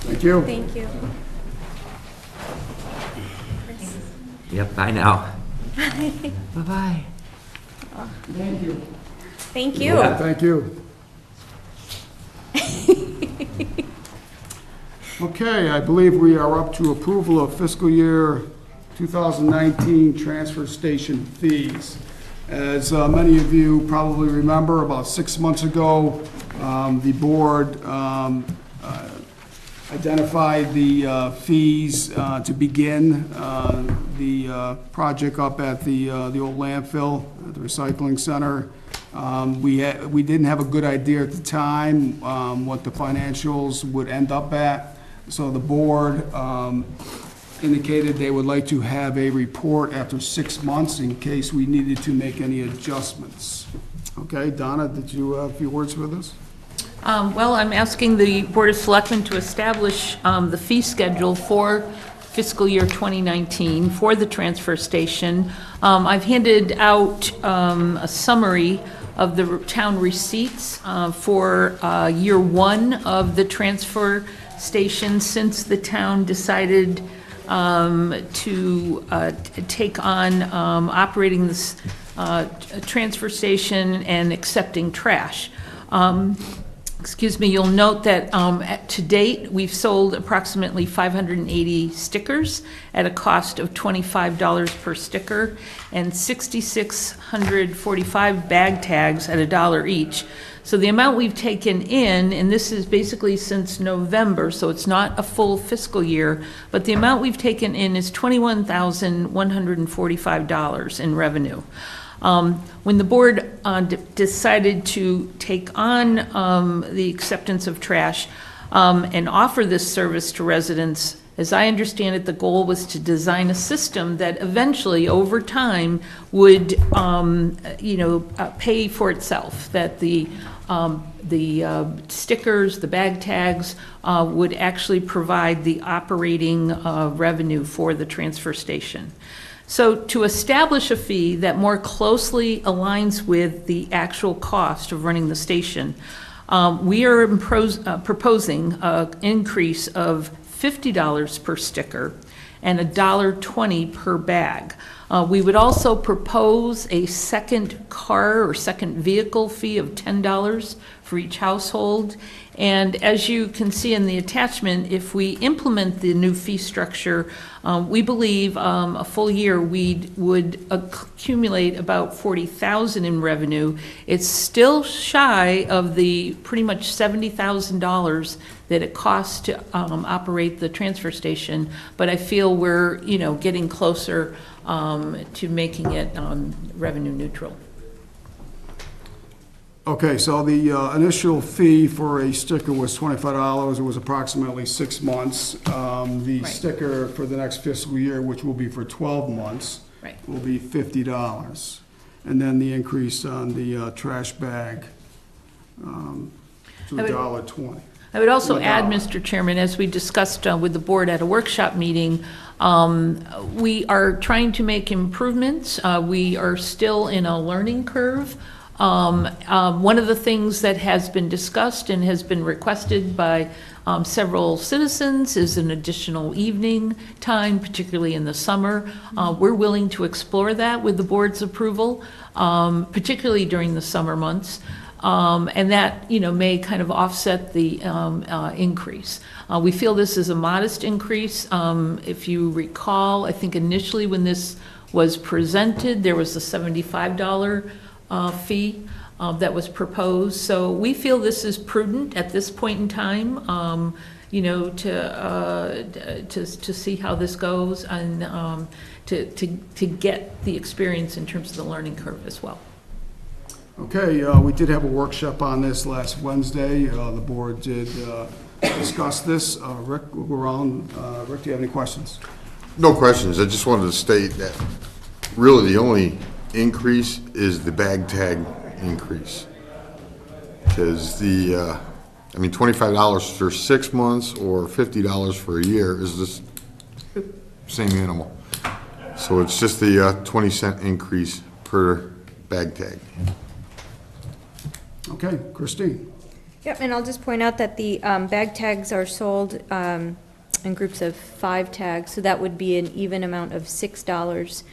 Thank you. Thank you. Yep, bye now. Bye-bye. Thank you. Thank you. Yeah. Thank you. Okay, I believe we are up to approval of fiscal year 2019 transfer station fees. As many of you probably remember, about 6 months ago, the board identified the fees to begin the project up at the old landfill, at the recycling center. We didn't have a good idea at the time what the financials would end up at. So the board indicated they would like to have a report after 6 months in case we needed to make any adjustments. Okay, Donna, did you have a few words for this? Well, I'm asking the Board of Selectmen to establish the fee schedule for fiscal year 2019 for the transfer station. I've handed out a summary of the town receipts for year one of the transfer station since the town decided to take on operating this transfer station and accepting trash. Excuse me, you'll note that to date, we've sold approximately 580 stickers at a cost of $25 per sticker and 6,645 bag tags at $1 each. So the amount we've taken in, and this is basically since November, so it's not a full fiscal year, but the amount we've taken in is $21,145 in revenue. When the board decided to take on the acceptance of trash and offer this service to residents, as I understand it, the goal was to design a system that eventually, over time, would pay for itself, that the stickers, the bag tags would actually provide the operating revenue for the transfer station. So to establish a fee that more closely aligns with the actual cost of running the station, we are proposing an increase of $50 per sticker and $1.20 per bag. We would also propose a second car or second vehicle fee of $10 for each household. And as you can see in the attachment, if we implement the new fee structure, we believe a full year we would accumulate about $40,000 in revenue. It's still shy of the pretty much $70,000 that it costs to operate the transfer station, but I feel we're getting closer to making it revenue neutral. Okay, so the initial fee for a sticker was $25. It was approximately 6 months. The Right. sticker for the next fiscal year, which will be for 12 months, Right. will be $50. And then the increase on the trash bag to $1.20. I would also add, $1. Mr. Chairman, as we discussed with the board at a workshop meeting, we are trying to make improvements. We are still in a learning curve. One of the things that has been discussed and has been requested by several citizens is an additional evening time, particularly in the summer. We're willing to explore that with the board's approval, particularly during the summer months. And that, may kind of offset the increase. We feel this is a modest increase. If you recall, I think initially when this was presented, there was a $75 fee that was proposed. So we feel this is prudent at this point in time, to see how this goes and to get the experience in terms of the learning curve as well. Okay, we did have a workshop on this last Wednesday. The board did discuss this. Rick, we're on. Rick, do you have any questions? No questions. I just wanted to state that really the only increase is the bag tag increase. Because $25 for 6 months or $50 for a year is the same animal. So it's just the 20-cent increase per bag tag. Okay, Christine. Yep, and I'll just point out that the bag tags are sold in groups of 5 tags, so that would be an even amount of $6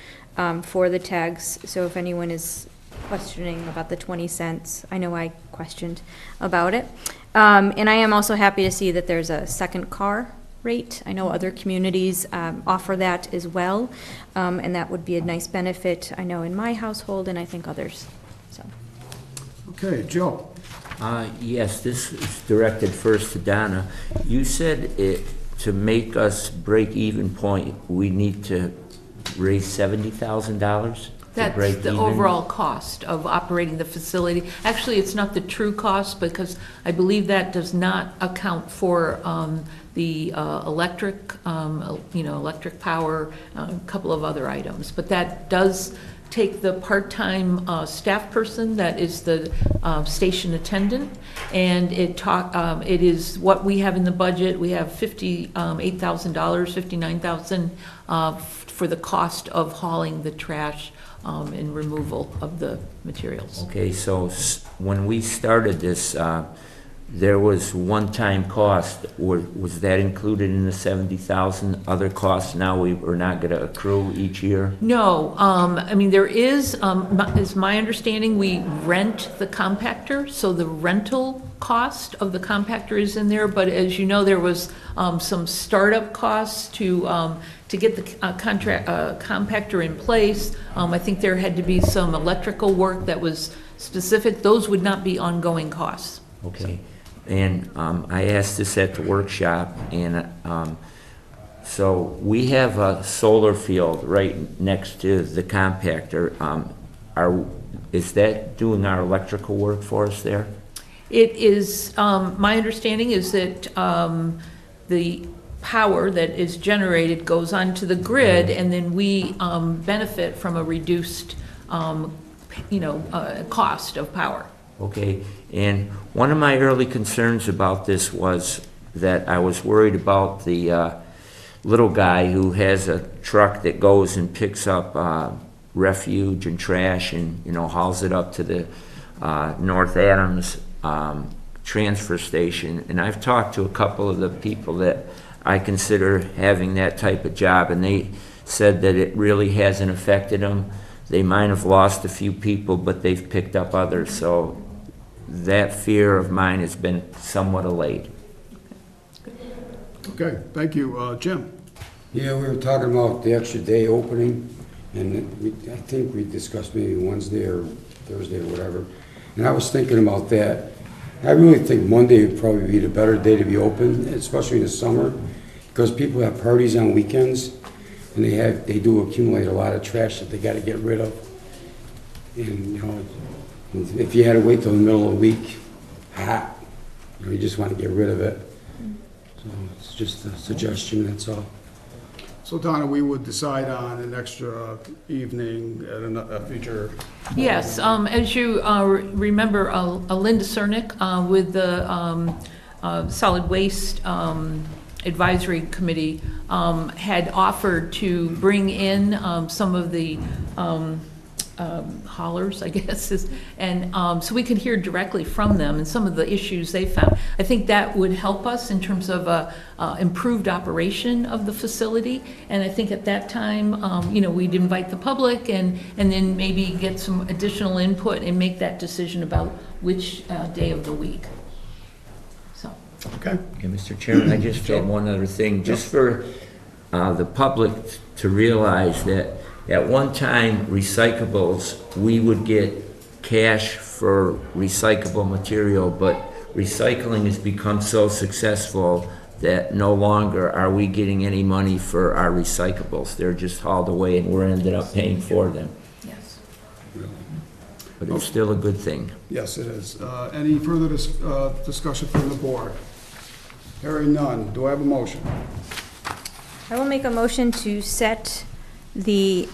for the tags. So if anyone is questioning about the 20 cents. I know I questioned about it. And I am also happy to see that there's a second car rate. I know other communities offer that as well, and that would be a nice benefit, I know, in my household, and I think others, so. Okay, Joe? Yes, this is directed first to Donna. You said to make us break even point, we need to raise $70,000 to break That's the even? overall cost of operating the facility. Actually, it's not the true cost, because I believe that does not account for the electric, electric power, a couple of other items. But that does take the part-time staff person that is the station attendant, and it is what we have in the budget. We have $58,000, $59,000 for the cost of hauling the trash and removal of the materials. Okay, so when we started this, there was one-time cost. Was that included in the 70,000? Other costs now we're not going to accrue each year? No, I mean, there is my understanding, we rent the compactor, so the rental cost of the compactor is in there, but as you know, there was some startup costs to get the compactor in place. I think there had to be some electrical work that was specific. Those would not be ongoing costs. Okay. And I asked this at the workshop, and so we have a solar field right next to the compactor. Is that doing our electrical work for us there? It is, my understanding is that the power that is generated goes onto the grid, and then we benefit from a reduced, cost of power. Okay, and one of my early concerns about this was that I was worried about the little guy who has a truck that goes and picks up refuge and trash and, hauls it up to the North Adams transfer station. And I've talked to a couple of the people that I consider having that type of job, and they said that it really hasn't affected them. They might have lost a few people, but they've picked up others, so that fear of mine has been somewhat allayed. Okay, thank you. Jim? Yeah, we were talking about the extra day opening, and I think we discussed maybe Wednesday or Thursday or whatever. And I was thinking about that. I really think Monday would probably be the better day to be open, especially in the summer, because people have parties on weekends, and they do accumulate a lot of trash that they got to get rid of. And if you had to wait till the middle of the week, hot, you just want to get rid of it. So it's just a suggestion, that's all. So Donna, we would decide on an extra evening at a future. Yes, as you remember, Linda Cernick with the Solid Waste Advisory Committee had offered to bring in some of the haulers, I guess, and so we could hear directly from them and some of the issues they found. I think that would help us in terms of improved operation of the facility, and I think at that time, we'd invite the public and then maybe get some additional input and make that decision about which day of the week. So. Okay. Okay, Mr. Chairman, I just had one other thing, just for the public to realize that at one time, recyclables, we would get cash for recyclable material, but recycling has become so successful that no longer are we getting any money for our recyclables. They're just hauled away and we're ended up paying for them. Yes. But it's still a good thing. Yes, it is. Any further discussion from the board? Hearing none. Do I have a motion? I will make a motion to set the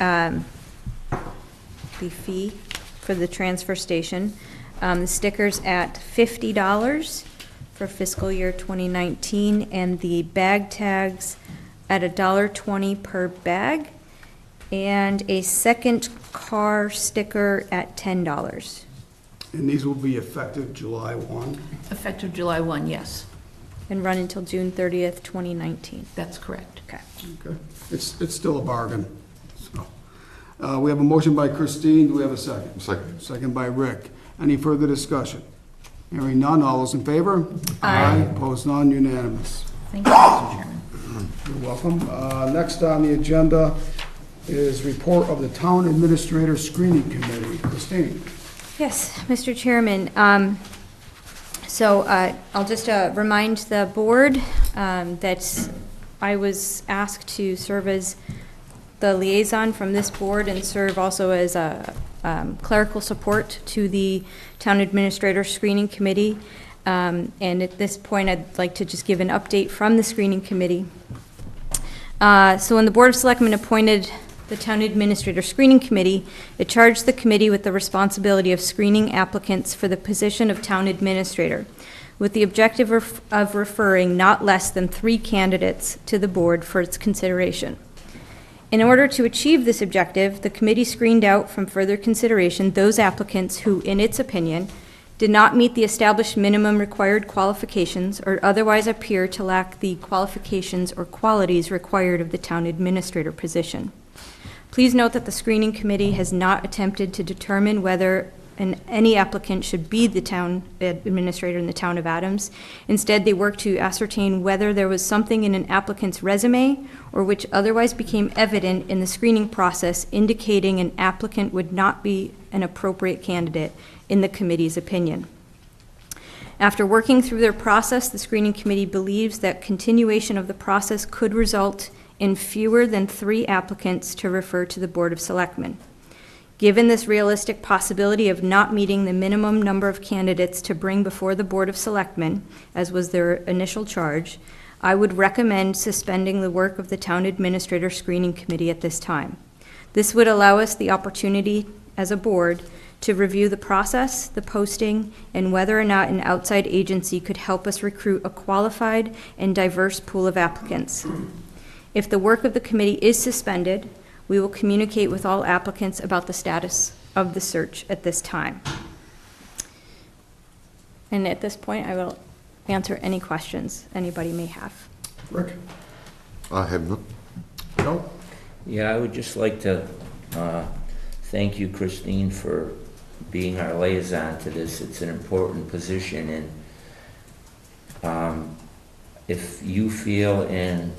fee for the transfer station, the stickers at $50 for fiscal year 2019, and the bag tags at $1.20 per bag, and a second car sticker at $10. And these will be effective July 1? Effective July 1, yes, And run until June 30th, 2019. that's correct. Okay. Okay. It's still a bargain. So, We have a motion by Christine. Do we have a second? Second. Second by Rick. Any further discussion? Hearing none. All those in favor? Aye. Opposed, none, unanimous. Thank you, Mr. Chairman. You're welcome. Next on the agenda is report of the Town Administrator Screening Committee. Christine? Yes, Mr. Chairman. I'll just remind the board that I was asked to serve as the liaison from this board and serve also as a clerical support to the Town Administrator Screening Committee. And at this point, I'd like to just give an update from the Screening Committee. So when the Board of Selectmen appointed the Town Administrator Screening Committee, it charged the committee with the responsibility of screening applicants for the position of Town Administrator, with the objective of referring not less than 3 candidates to the board for its consideration. In order to achieve this objective, the committee screened out from further consideration those applicants who, in its opinion, did not meet the established minimum required qualifications or otherwise appear to lack the qualifications or qualities required of the town administrator position. Please note that the screening committee has not attempted to determine whether any applicant should be the town administrator in the town of Adams. Instead, they work to ascertain whether there was something in an applicant's resume or which otherwise became evident in the screening process indicating an applicant would not be an appropriate candidate in the committee's opinion. After working through their process, the screening committee believes that continuation of the process could result in fewer than 3 applicants to refer to the Board of Selectmen. Given this realistic possibility of not meeting the minimum number of candidates to bring before the Board of Selectmen, as was their initial charge, I would recommend suspending the work of the Town Administrator Screening Committee at this time. This would allow us the opportunity, as a board, to review the process, the posting, and whether or not an outside agency could help us recruit a qualified and diverse pool of applicants. If the work of the committee is suspended, we will communicate with all applicants about the status of the search at this time. And at this point, I will answer any questions anybody may have. Rick? I have no. Joe? Yeah, I would just like to thank you, Christine, for being our liaison to this. It's an important position, and if you feel and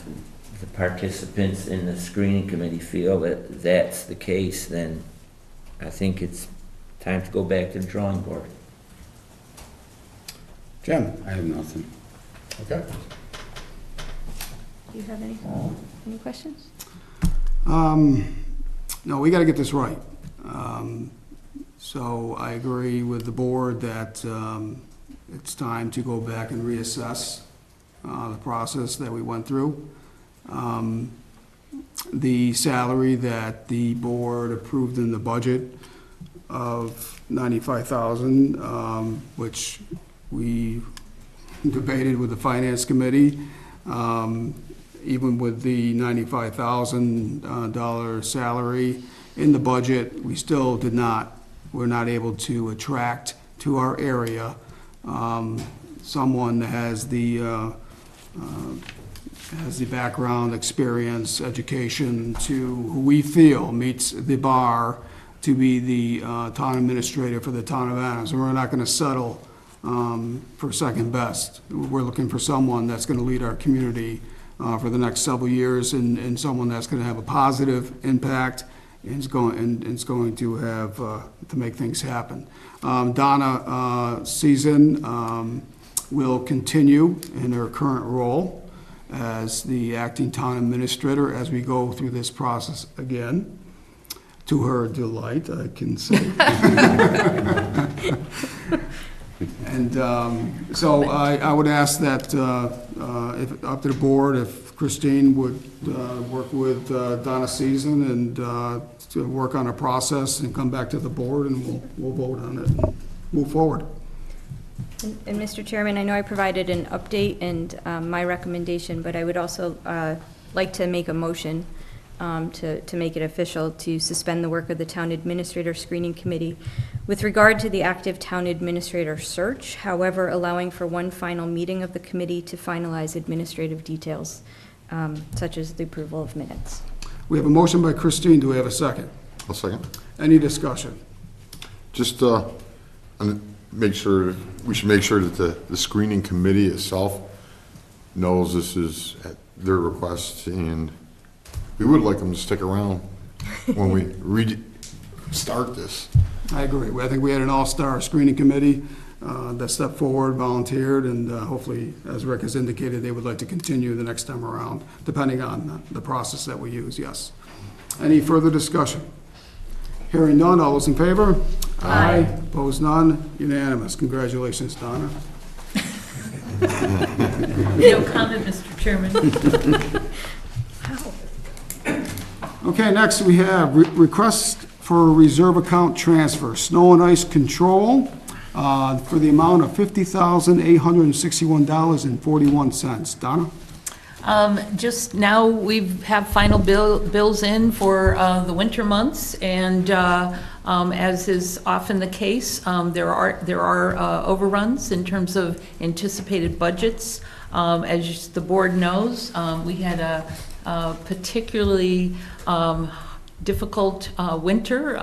the participants in the screening committee feel that that's the case, then I think it's time to go back to the drawing board. Jim? I have nothing. Okay. Do you have any questions? No, we got to get this right. So I agree with the board that it's time to go back and reassess the process that we went through. The salary that the board approved in the budget of $95,000, which we debated with the finance committee, even with the $95,000 salary in the budget, we still we're not able to attract to our area someone that has the background, experience, education who we feel meets the bar to be the town administrator for the town of Adams. And we're not going to settle for second best. We're looking for someone that's going to lead our community for the next several years, and someone that's going to have a positive impact and is going to have to make things happen. Donna Season will continue in her current role as the acting town administrator as we go through this process again. To her delight, I can say. And so I would ask that, if up to the board, if Christine would work with Donna Season and to work on a process and come back to the board, and we'll vote on it and move forward. And Mr. Chairman, I know I provided an update and my recommendation, but I would also like to make a motion to make it official to suspend the work of the Town Administrator Screening Committee with regard to the active Town Administrator search, however, allowing for one final meeting of the committee to finalize administrative details, such as the approval of minutes. We have a motion by Christine. Do we have a second? I'll second. Any discussion? Just, make sure, we should make sure that the screening committee itself knows this is at their request, and we would like them to stick around when we start this. I agree. I think we had an all-star screening committee that stepped forward, volunteered, and hopefully, as Rick has indicated, they would like to continue the next time around, depending on the process that we use, yes. Any further discussion? Hearing none, all those in favor? Aye. Opposed, none, unanimous. Congratulations, Donna. No comment, Mr. Chairman. Okay, next we have request for a reserve account transfer, snow and ice control, for the amount of $50,861.41. Donna? Just now, we have final bills in for the winter months, and as is often the case, there are overruns in terms of anticipated budgets. As the board knows, we had a particularly difficult winter,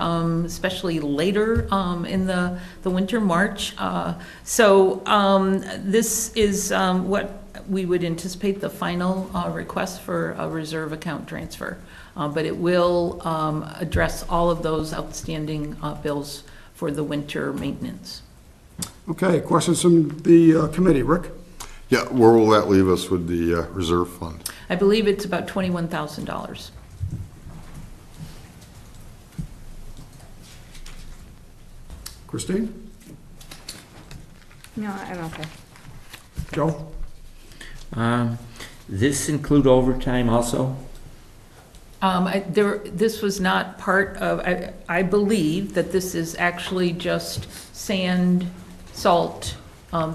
especially later in the winter, March. So this is what we would anticipate the final request for a reserve account transfer. But it will address all of those outstanding bills for the winter maintenance. Okay, questions from the committee. Rick? Yeah, where will that leave us with the reserve fund? I believe it's about $21,000. Christine? No, I'm okay. Joe? This include overtime also? This was not part of, I believe that this is actually just sand, salt,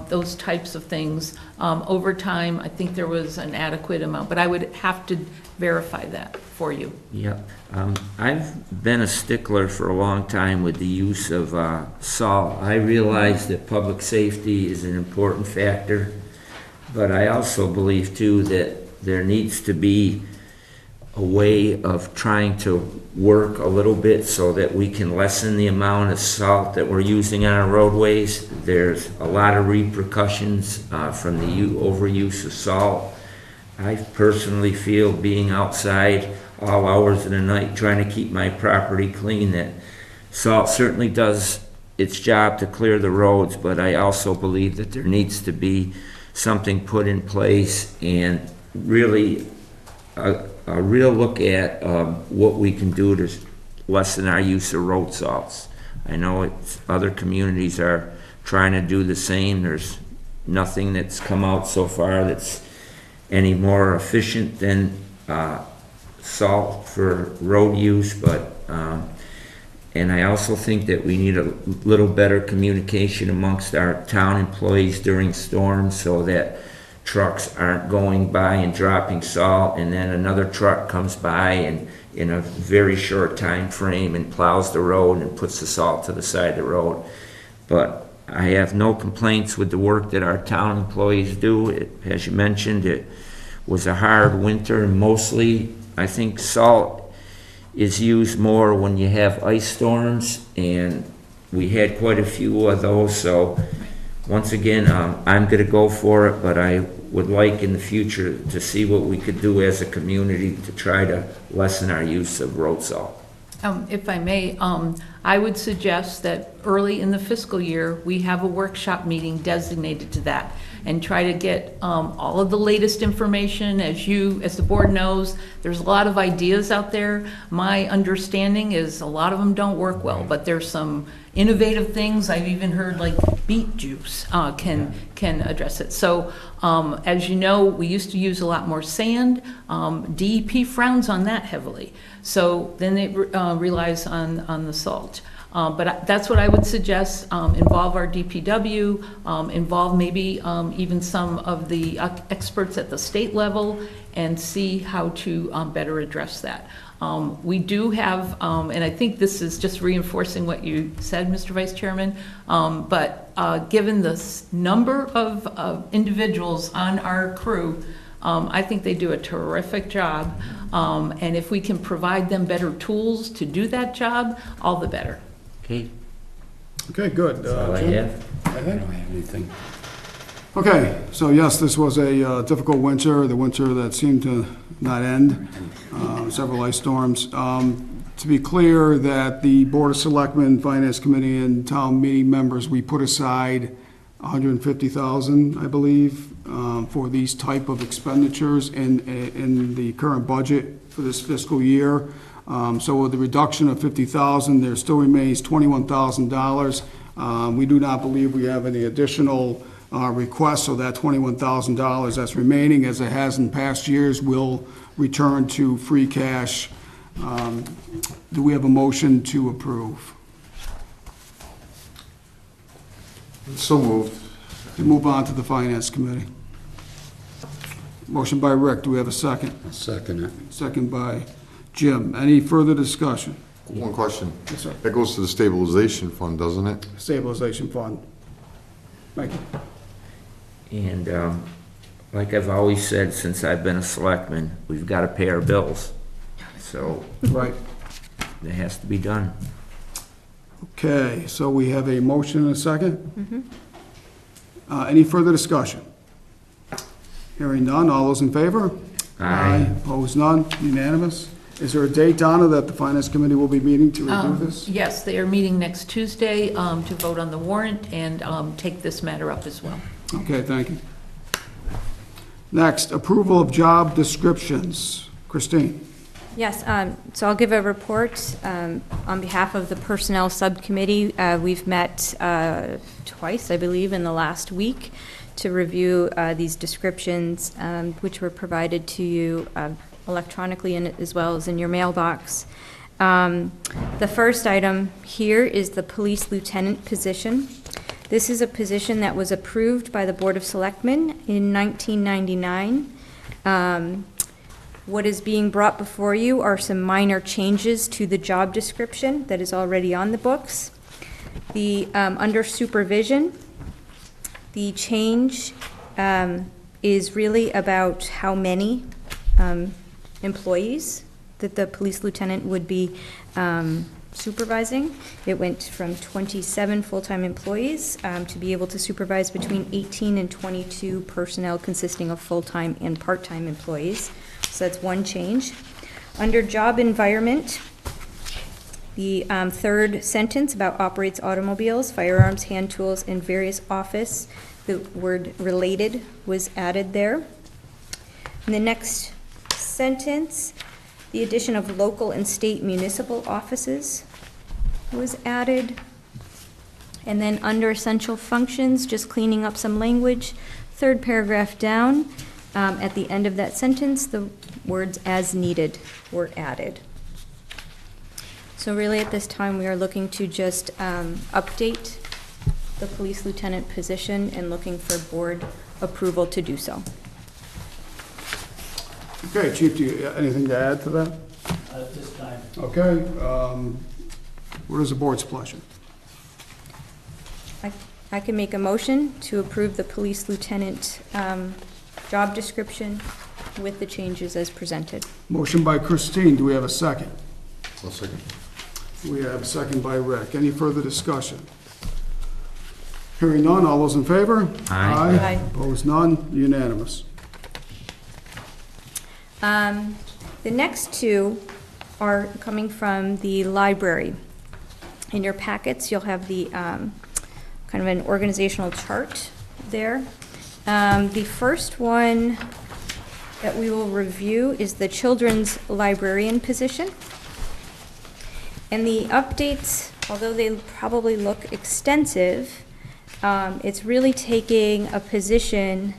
those types of things. Overtime, I think there was an adequate amount, but I would have to verify that for you. Yep. I've been a stickler for a long time with the use of salt. I realize that public safety is an important factor, but I also believe too that there needs to be a way of trying to work a little bit so that we can lessen the amount of salt that we're using on our roadways. There's a lot of repercussions from the overuse of salt. I personally feel, being outside all hours of the night trying to keep my property clean, that salt certainly does its job to clear the roads, but I also believe that there needs to be something put in place, and really a real look at what we can do to lessen our use of road salts. I know other communities are trying to do the same. There's nothing that's come out so far that's any more efficient than salt for road use, but and I also think that we need a little better communication amongst our town employees during storms, so that trucks aren't going by and dropping salt, and then another truck comes by and in a very short time frame and plows the road and puts the salt to the side of the road. But I have no complaints with the work that our town employees do. As you mentioned, it was a hard winter, and mostly I think salt is used more when you have ice storms, and we had quite a few of those. So once again, I'm going to go for it, but I would like in the future to see what we could do as a community to try to lessen our use of road salt. If I may, I would suggest that early in the fiscal year, we have a workshop meeting designated to that, and try to get all of the latest information. As the board knows, there's a lot of ideas out there. My understanding is a lot of them don't work well, but there's some innovative things. I've even heard like beet juice can address it. So as you know, we used to use a lot more sand. DEP frowns on that heavily. So then it relies on the salt. But that's what I would suggest. Involve our DPW, involve maybe even some of the experts at the state level, and see how to better address that. We do have, and I think this is just reinforcing what you said, Mr. Vice Chairman, but given the number of individuals on our crew, I think they do a terrific job, and if we can provide them better tools to do that job, all the better. Okay, Okay, good. that's all I Jim? have. I don't have anything. Okay, so yes, this was a difficult winter, the winter that seemed to not end, several ice storms. To be clear, that the Board of Selectmen, Finance Committee, and town meeting members, we put aside $150,000, I believe, for these type of expenditures in the current budget for this fiscal year. So with the reduction of $50,000, there still remains $21,000. We do not believe we have any additional requests, so that $21,000 that's remaining, as it has in past years, will return to free cash. Do we have a motion to approve? So moved. We move on to the Finance Committee. Motion by Rick, do we have a second? I'll second it. Second by Jim. Any further discussion? One question. Yes, sir. That goes to the stabilization fund, doesn't it? Stabilization Fund. Thank you. And like I've always said since I've been a selectman, we've got to pay our bills. So Right. it has to be done. Okay, so we have a motion and a second? Any further discussion? Hearing none, all those in favor? Aye. Opposed, none, unanimous. Is there a date, Donna, that the Finance Committee will be meeting to review this? Yes, they are meeting next Tuesday to vote on the warrant and take this matter up as well. Okay, thank you. Next, approval of job descriptions. Christine? Yes, so I'll give a report on behalf of the Personnel Subcommittee. We've met twice, I believe, in the last week to review these descriptions, which were provided to you electronically and as well as in your mailbox. The first item here is the police lieutenant position. This is a position that was approved by the Board of Selectmen in 1999. What is being brought before you are some minor changes to the job description that is already on the books. Under supervision, the change is really about how many employees that the police lieutenant would be supervising. It went from 27 full-time employees to be able to supervise between 18 and 22 personnel consisting of full-time and part-time employees. So that's one change. Under job environment, the third sentence about operates automobiles, firearms, hand tools, and various office, the word related was added there. In the next sentence, the addition of local and state municipal offices was added. And then under essential functions, just cleaning up some language, third paragraph down, at the end of that sentence, the words "as needed" were added. So really at this time, we are looking to just update the police lieutenant position and looking for board approval to do so. Okay, Chief, do you, anything to add to that? At this time. Okay, what is the board's pleasure? I can make a motion to approve the police lieutenant job description with the changes as presented. Motion by Christine, do we have a second? One second. We have a second by Rick. Any further discussion? Hearing none, all those in favor? Aye. Aye. Opposed, none, unanimous. The next two are coming from the library. In your packets, you'll have the kind of an organizational chart there. The first one that we will review is the children's librarian position. And the updates, although they probably look extensive, it's really taking a position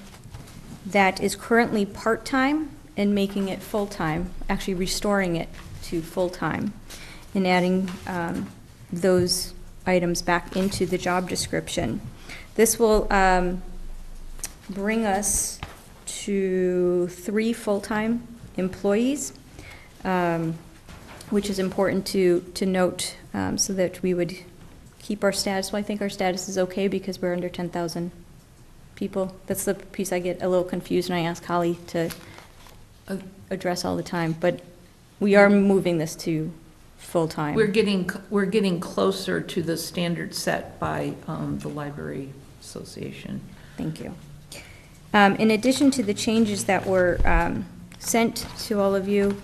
that is currently part-time and making it full-time, actually restoring it to full-time, and adding those items back into the job description. This will bring us to 3 full-time employees, which is important to note, so that we would keep our status. Well, I think our status is okay because we're under 10,000 people. That's the piece I get a little confused, and I ask Holly to address all the time. But we are moving this to full-time. We're getting closer to the standard set by the Library Association. Thank you. In addition to the changes that were sent to all of you,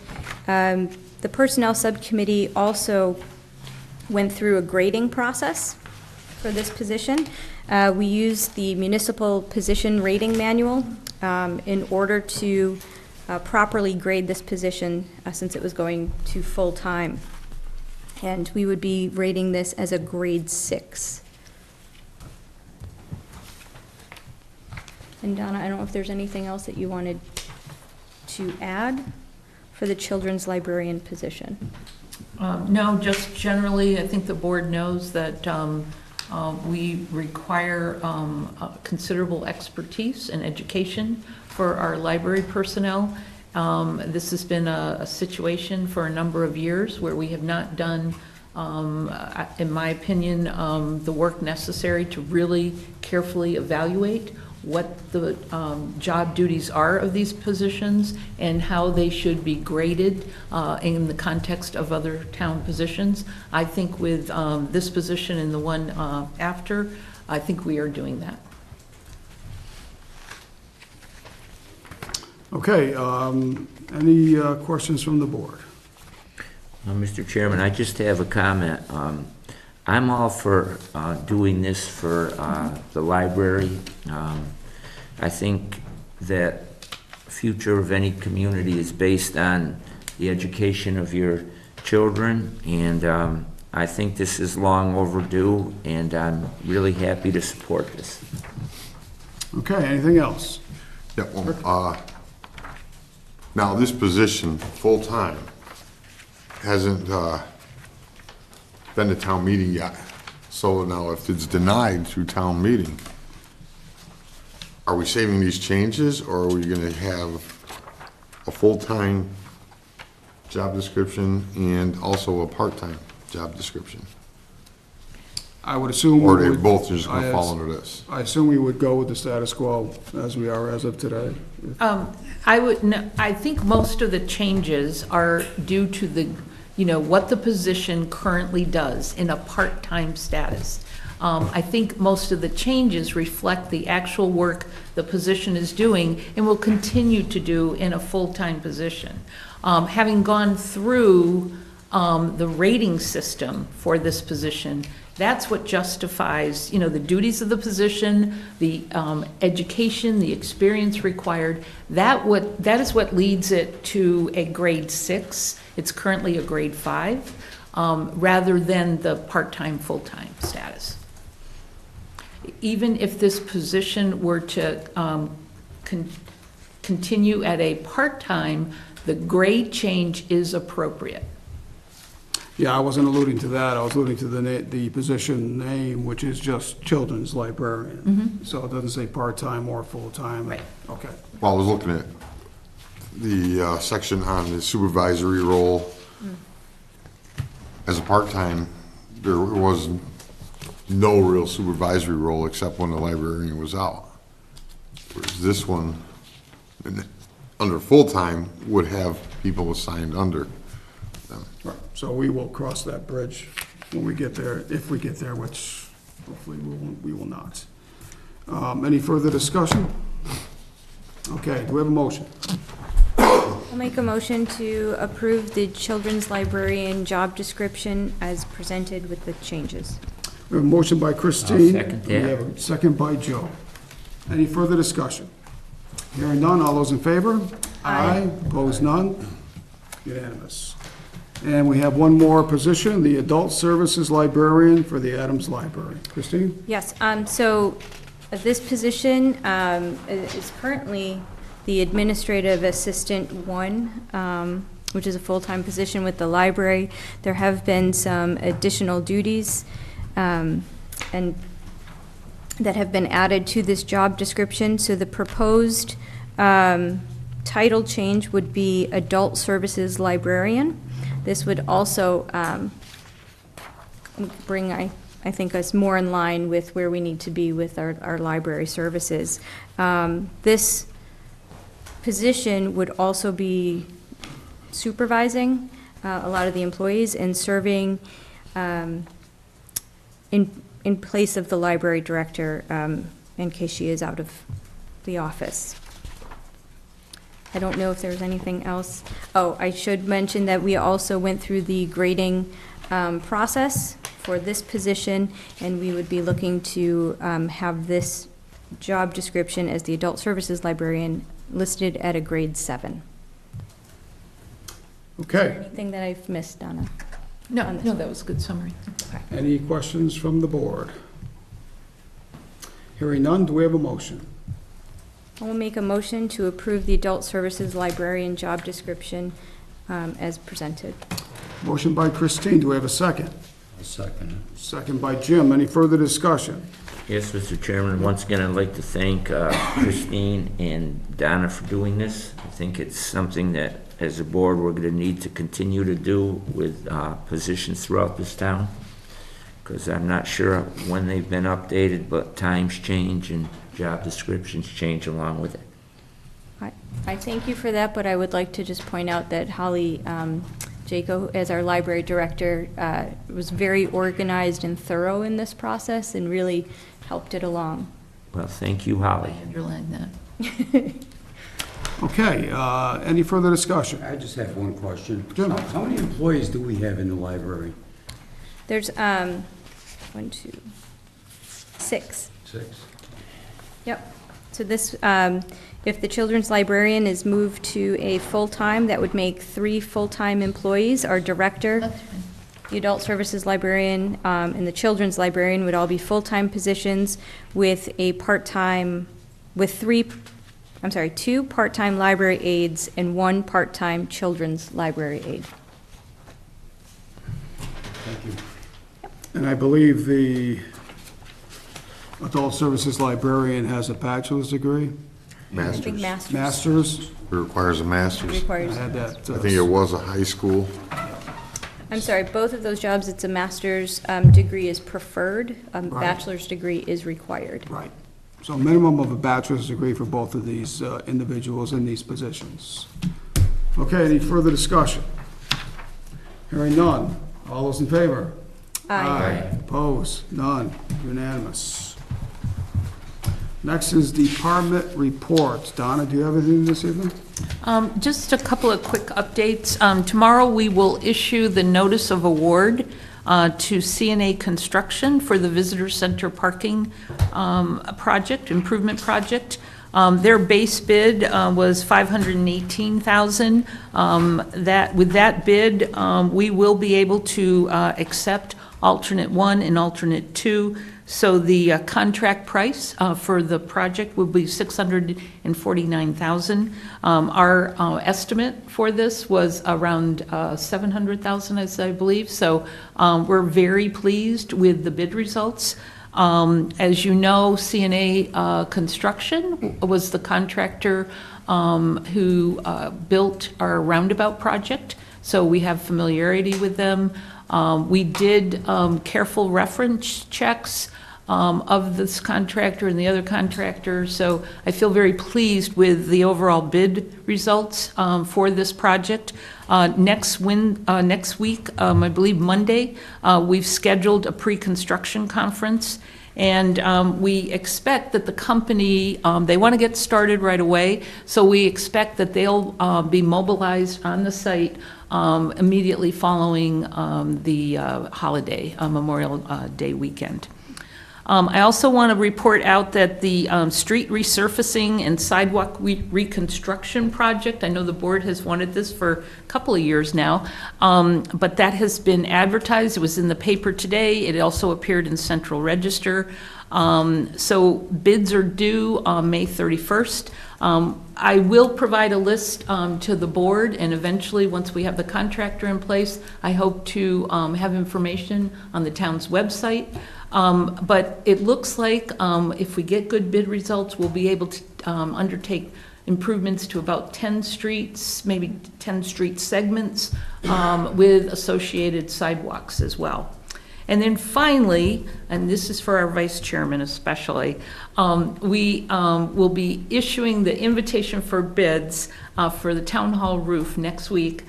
the Personnel Subcommittee also went through a grading process for this position. We used the Municipal Position Rating Manual in order to properly grade this position since it was going to full-time. And we would be rating this as a grade 6. And Donna, I don't know if there's anything else that you wanted to add for the children's librarian position. No, just generally, I think the board knows that we require considerable expertise and education for our library personnel. This has been a situation for a number of years where we have not done, in my opinion, the work necessary to really carefully evaluate what the job duties are of these positions and how they should be graded in the context of other town positions. I think with this position and the one after, I think we are doing that. Okay, any questions from the board? Mr. Chairman, I just have a comment. I'm all for doing this for the library. I think that future of any community is based on the education of your children, and I think this is long overdue, and I'm really happy to support this. Okay, anything else? Yeah, well, now this position, full-time, hasn't been to town meeting yet. So now if it's denied through town meeting, are we saving these changes, or are we gonna have a full-time job description and also a part-time job description? I would assume. Or are they both just gonna fall under this? I assume we would go with the status quo as we are as of today. I think most of the changes are due to the, what the position currently does in a part-time status. I think most of the changes reflect the actual work the position is doing and will continue to do in a full-time position. Having gone through the rating system for this position, that's what justifies, the duties of the position, the education, the experience required. That is what leads it to a grade 6. It's currently a grade 5, rather than the part-time, full-time status. Even if this position were to continue at a part-time, the grade change is appropriate. Yeah, I wasn't alluding to that. I was alluding to the position name, which is just children's librarian. So it doesn't say part-time or full-time. Right. Okay. Well, I was looking at the section on the supervisory role. As a part-time, there was no real supervisory role except when the librarian was out. Whereas this one, under full-time, would have people assigned under them. Right. So we will cross that bridge when we get there, if we get there, which hopefully we will not. Any further discussion? Okay, do we have a motion? I'll make a motion to approve the children's librarian job description as presented with the changes. We have a motion by Christine. I'll second that. We have a second by Joe. Any further discussion? Hearing none, all those in favor? Aye. Opposed, none? Unanimous. And we have one more position, the adult services librarian for the Adams Library. Christine? Yes, so this position is currently the administrative assistant 1, which is a full-time position with the library. There have been some additional duties and that have been added to this job description. So the proposed title change would be adult services librarian. This would also I think, us more in line with where we need to be with our library services. This position would also be supervising a lot of the employees and serving in place of the library director in case she is out of the office. I don't know if there's anything else. Oh, I should mention that we also went through the grading process for this position, and we would be looking to have this job description as the adult services librarian listed at a grade 7. Okay. Anything that I've missed, Donna? No, no, that was a good summary. Any questions from the board? Hearing none, do we have a motion? I will make a motion to approve the adult services librarian job description as presented. Motion by Christine, do we have a second? A second. Second by Jim. Any further discussion? Yes, Mr. Chairman, once again, I'd like to thank Christine and Donna for doing this. I think it's something that, as a board, we're going to need to continue to do with positions throughout this town, because I'm not sure when they've been updated, but times change and job descriptions change along with it. I thank you for that, but I would like to just point out that Holly Jaco, as our library director, was very organized and thorough in this process and really helped it along. Well, thank you, Holly. I underline that. Okay, any further discussion? I just have one question. Jim. How many employees do we have in the library? There's 1, 2, 6. 6. Yep. So this, if the children's librarian is moved to a full-time, that would make 3 full-time employees. Our director, That's fine. the adult services librarian, and the children's librarian would all be full-time positions with a part-time, with 2 part-time library aides and 1 part-time children's library aide. Thank you. And I believe the adult services librarian has a bachelor's degree? I think Masters. masters. Master's? It requires a master's. I Requires. I had that. think it was a high school. I'm sorry, both of those jobs, it's a master's degree is preferred, bachelor's degree is required. Right. So minimum of a bachelor's degree for both of these individuals in these positions. Okay, any further discussion? Hearing none. All those in favor? Aye. Opposed? None. Unanimous. Next is department reports. Donna, do you have anything this evening? Just a couple of quick updates. Tomorrow, we will issue the notice of award to CNA Construction for the Visitor Center parking improvement project. Their base bid was $518,000. With that bid, we will be able to accept alternate 1 and alternate 2. So the contract price for the project will be $649,000. Our estimate for this was around $700,000, as I believe. So we're very pleased with the bid results. As you know, CNA Construction was the contractor who built our roundabout project. So we have familiarity with them. We did careful reference checks of this contractor and the other contractor, so I feel very pleased with the overall bid results for this project. Next week, I believe Monday, we've scheduled a pre-construction conference, and we expect that the company, they want to get started right away, so we expect that they'll be mobilized on the site immediately following the holiday, Memorial Day weekend. I also want to report out that the street resurfacing and sidewalk reconstruction project, I know the board has wanted this for a couple of years now, but that has been advertised. It was in the paper today. It also appeared in Central Register. So bids are due May 31st. I will provide a list to the board, and eventually, once we have the contractor in place, I hope to have information on the town's website. But it looks like if we get good bid results, we'll be able to undertake improvements to about 10 streets, maybe 10 street segments with associated sidewalks as well. And then finally, and this is for our vice chairman especially, we will be issuing the invitation for bids for the town hall roof next week.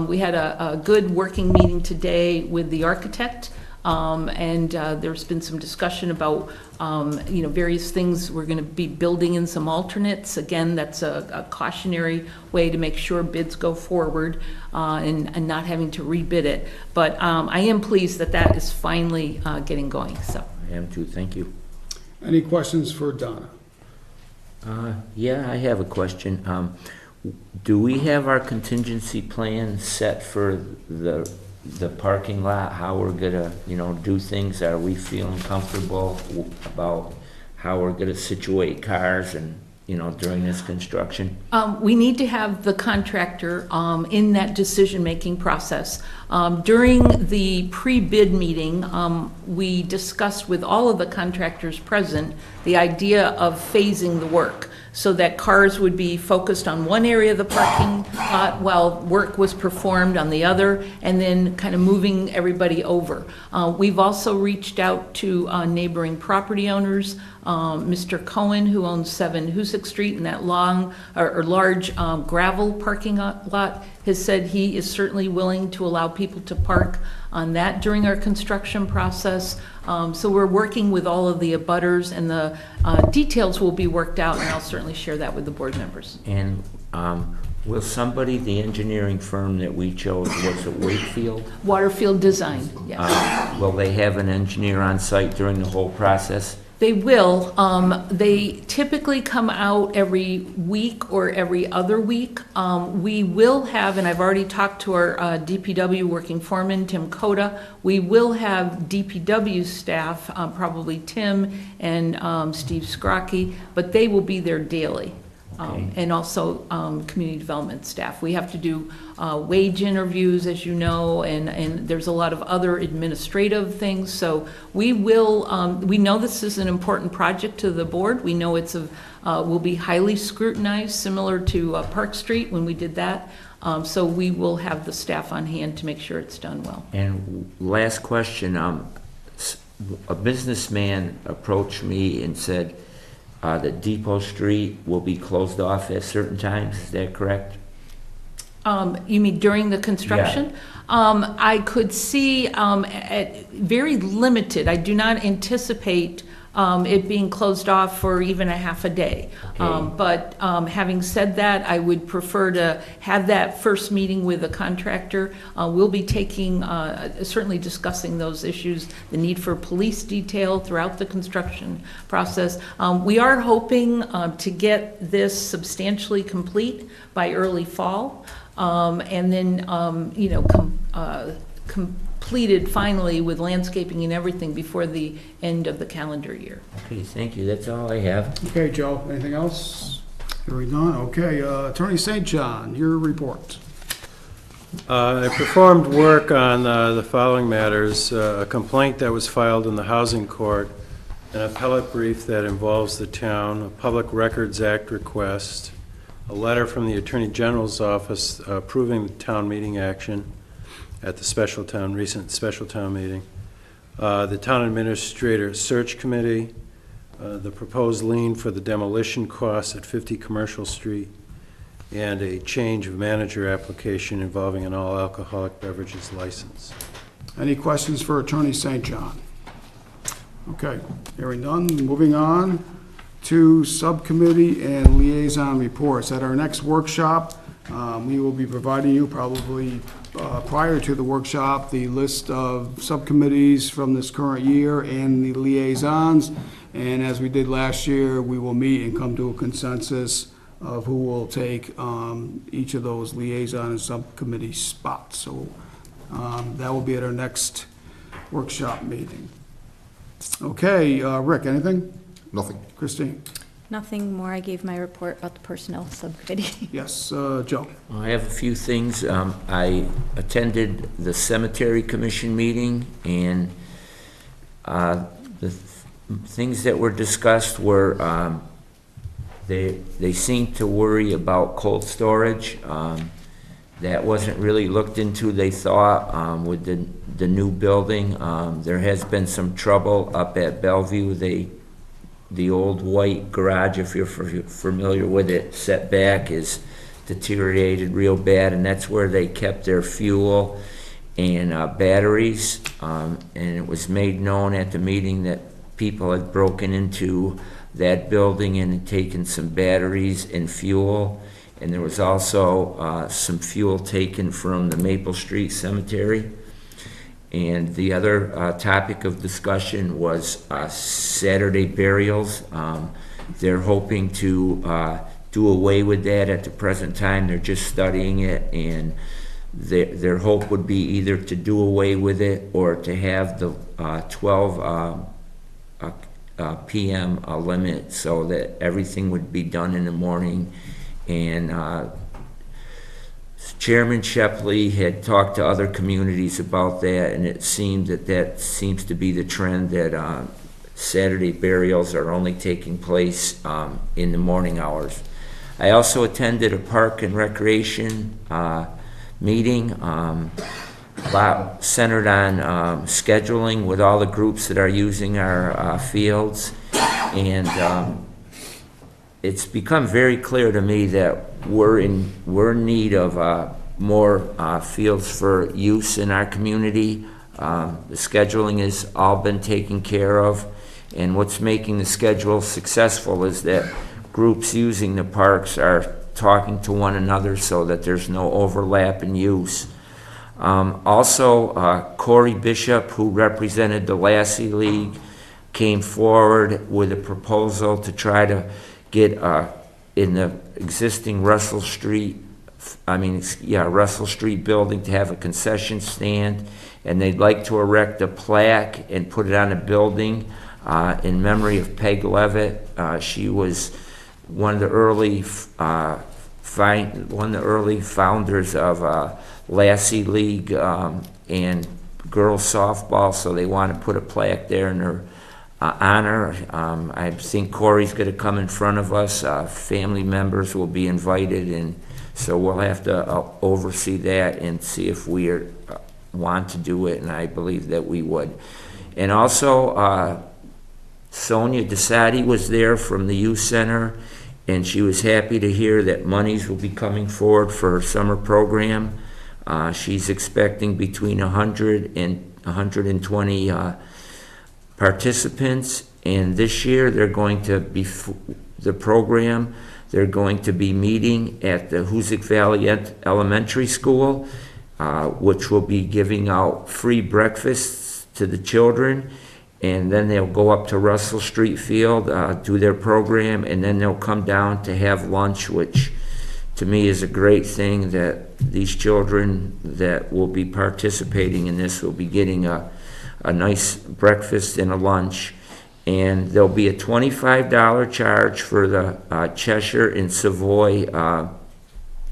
We had a good working meeting today with the architect, and there's been some discussion about various things. We're going to be building in some alternates. Again, that's a cautionary way to make sure bids go forward and not having to rebid it. But I am pleased that that is finally getting going. So I am too, thank you. Any questions for Donna? Yeah, I have a question. Do we have our contingency plan set for the parking lot, how we're gonna, do things? Are we feeling comfortable about how we're gonna situate cars and, during this construction? we need to have the contractor in that decision-making process. During the pre-bid meeting, we discussed with all of the contractors present the idea of phasing the work, so that cars would be focused on one area of the parking lot while work was performed on the other, and then kind of moving everybody over. We've also reached out to neighboring property owners. Mr. Cohen, who owns 7 Hoosick Street, and that large gravel parking lot, has said he is certainly willing to allow people to park on that during our construction process. So we're working with all of the abutters, and the details will be worked out, and I'll certainly share that with the board members. And will somebody, the engineering firm that we chose, was it Wakefield? Waterfield Design, yes. Will they have an engineer on site during the whole process? They will. They typically come out every week or every other week. We will have, and I've already talked to our DPW working foreman, Tim Coda, we will have DPW staff, probably Tim and Steve Scrocky, but they will be there daily. And also community development staff. We have to do wage interviews, as you know, and there's a lot of other administrative things. So we will, we know this is an important project to the board. We know it's will be highly scrutinized, similar to Park Street when we did that. So we will have the staff on hand to make sure it's done well. And last question, a businessman approached me and said, that Depot Street will be closed off at certain times, is that correct? You mean during the construction? Yeah. I could see very limited. I do not anticipate it being closed off for even a half a day. Okay. But having said that, I would prefer to have that first meeting with the contractor. We'll be taking, certainly discussing those issues, the need for police detail throughout the construction process. We are hoping to get this substantially complete by early fall, and then, completed finally with landscaping and everything before the end of the calendar year. Okay, thank you. That's all I have. Okay, Joe, anything else? Hearing none. Okay, Attorney St. John, your report. I performed work on the following matters: a complaint that was filed in the Housing Court, an appellate brief that involves the town, a Public Records Act request, a letter from the Attorney General's office approving the town meeting action at the recent special town meeting, the town administrator search committee, the proposed lien for the demolition costs at 50 Commercial Street, and a change of manager application involving an all-alcoholic beverages license. Any questions for Attorney St. John? Okay, hearing none. Moving on to subcommittee and liaison reports. At our next workshop, we will be providing you probably prior to the workshop the list of subcommittees from this current year and the liaisons. And as we did last year, we will meet and come to a consensus of who will take each of those liaison and subcommittee spots. So that will be at our next workshop meeting. Okay, Rick, anything? Nothing. Christine? Nothing more. I gave my report about the personnel subcommittee. Yes, Joe? I have a few things. I attended the Cemetery Commission meeting, and the things that were discussed were they seemed to worry about cold storage. That wasn't really looked into, they thought, with the the new building. There has been some trouble up at Bellevue. The old white garage, if you're familiar with it, set back, is deteriorated real bad, and that's where they kept their fuel and batteries. And it was made known at the meeting that people had broken into that building and had taken some batteries and fuel. And there was also some fuel taken from the Maple Street Cemetery. And the other topic of discussion was Saturday burials. They're hoping to do away with that at the present time. They're just studying it, and their hope would be either to do away with it or to have the 12 p.m. limit, so that everything would be done in the morning. And Chairman Shepley had talked to other communities about that, and it seemed that seems to be the trend, that Saturday burials are only taking place in the morning hours. I also attended a park and recreation meeting centered on scheduling with all the groups that are using our fields. And it's become very clear to me that we're in need of more fields for use in our community. The scheduling has all been taken care of, and what's making the schedule successful is that groups using the parks are talking to one another so that there's no overlap in use. Also, Corey Bishop, who represented the Lassie League, came forward with a proposal to try to get in the existing Russell Street building to have a concession stand, and they'd like to erect a plaque and put it on a building in memory of Peg Levitt. She was one of the early founders of Lassie League and girls softball, so they want to put a plaque there in her honor. I think Corey's going to come in front of us. Family members will be invited, and so we'll have to oversee that and see if we want to do it, and I believe that we would. And also, Sonia DeSati was there from the youth center, and she was happy to hear that monies will be coming forward for her summer program. She's expecting between 100 and 120 participants, and this year they're going to be they're going to be meeting at the Hoosick Valley Elementary School, which will be giving out free breakfasts to the children. And then they'll go up to Russell Street Field, do their program, and then they'll come down to have lunch, which to me is a great thing, that these children that will be participating in this will be getting a nice breakfast and a lunch. And there'll be a $25 charge for the Cheshire and Savoy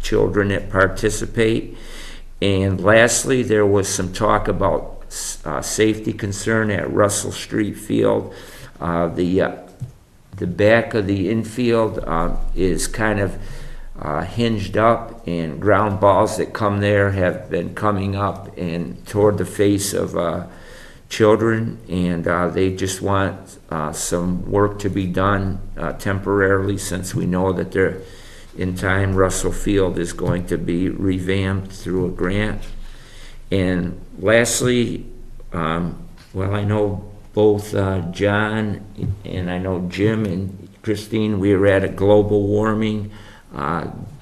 children that participate. And lastly, there was some talk about safety concern at Russell Street Field. The back of the infield is kind of hinged up, and ground balls that come there have been coming up and toward the face of children, and they just want some work to be done temporarily, since we know that in time Russell Field is going to be revamped through a grant. And lastly, I know both John and I know Jim and Christine, we were at a global warming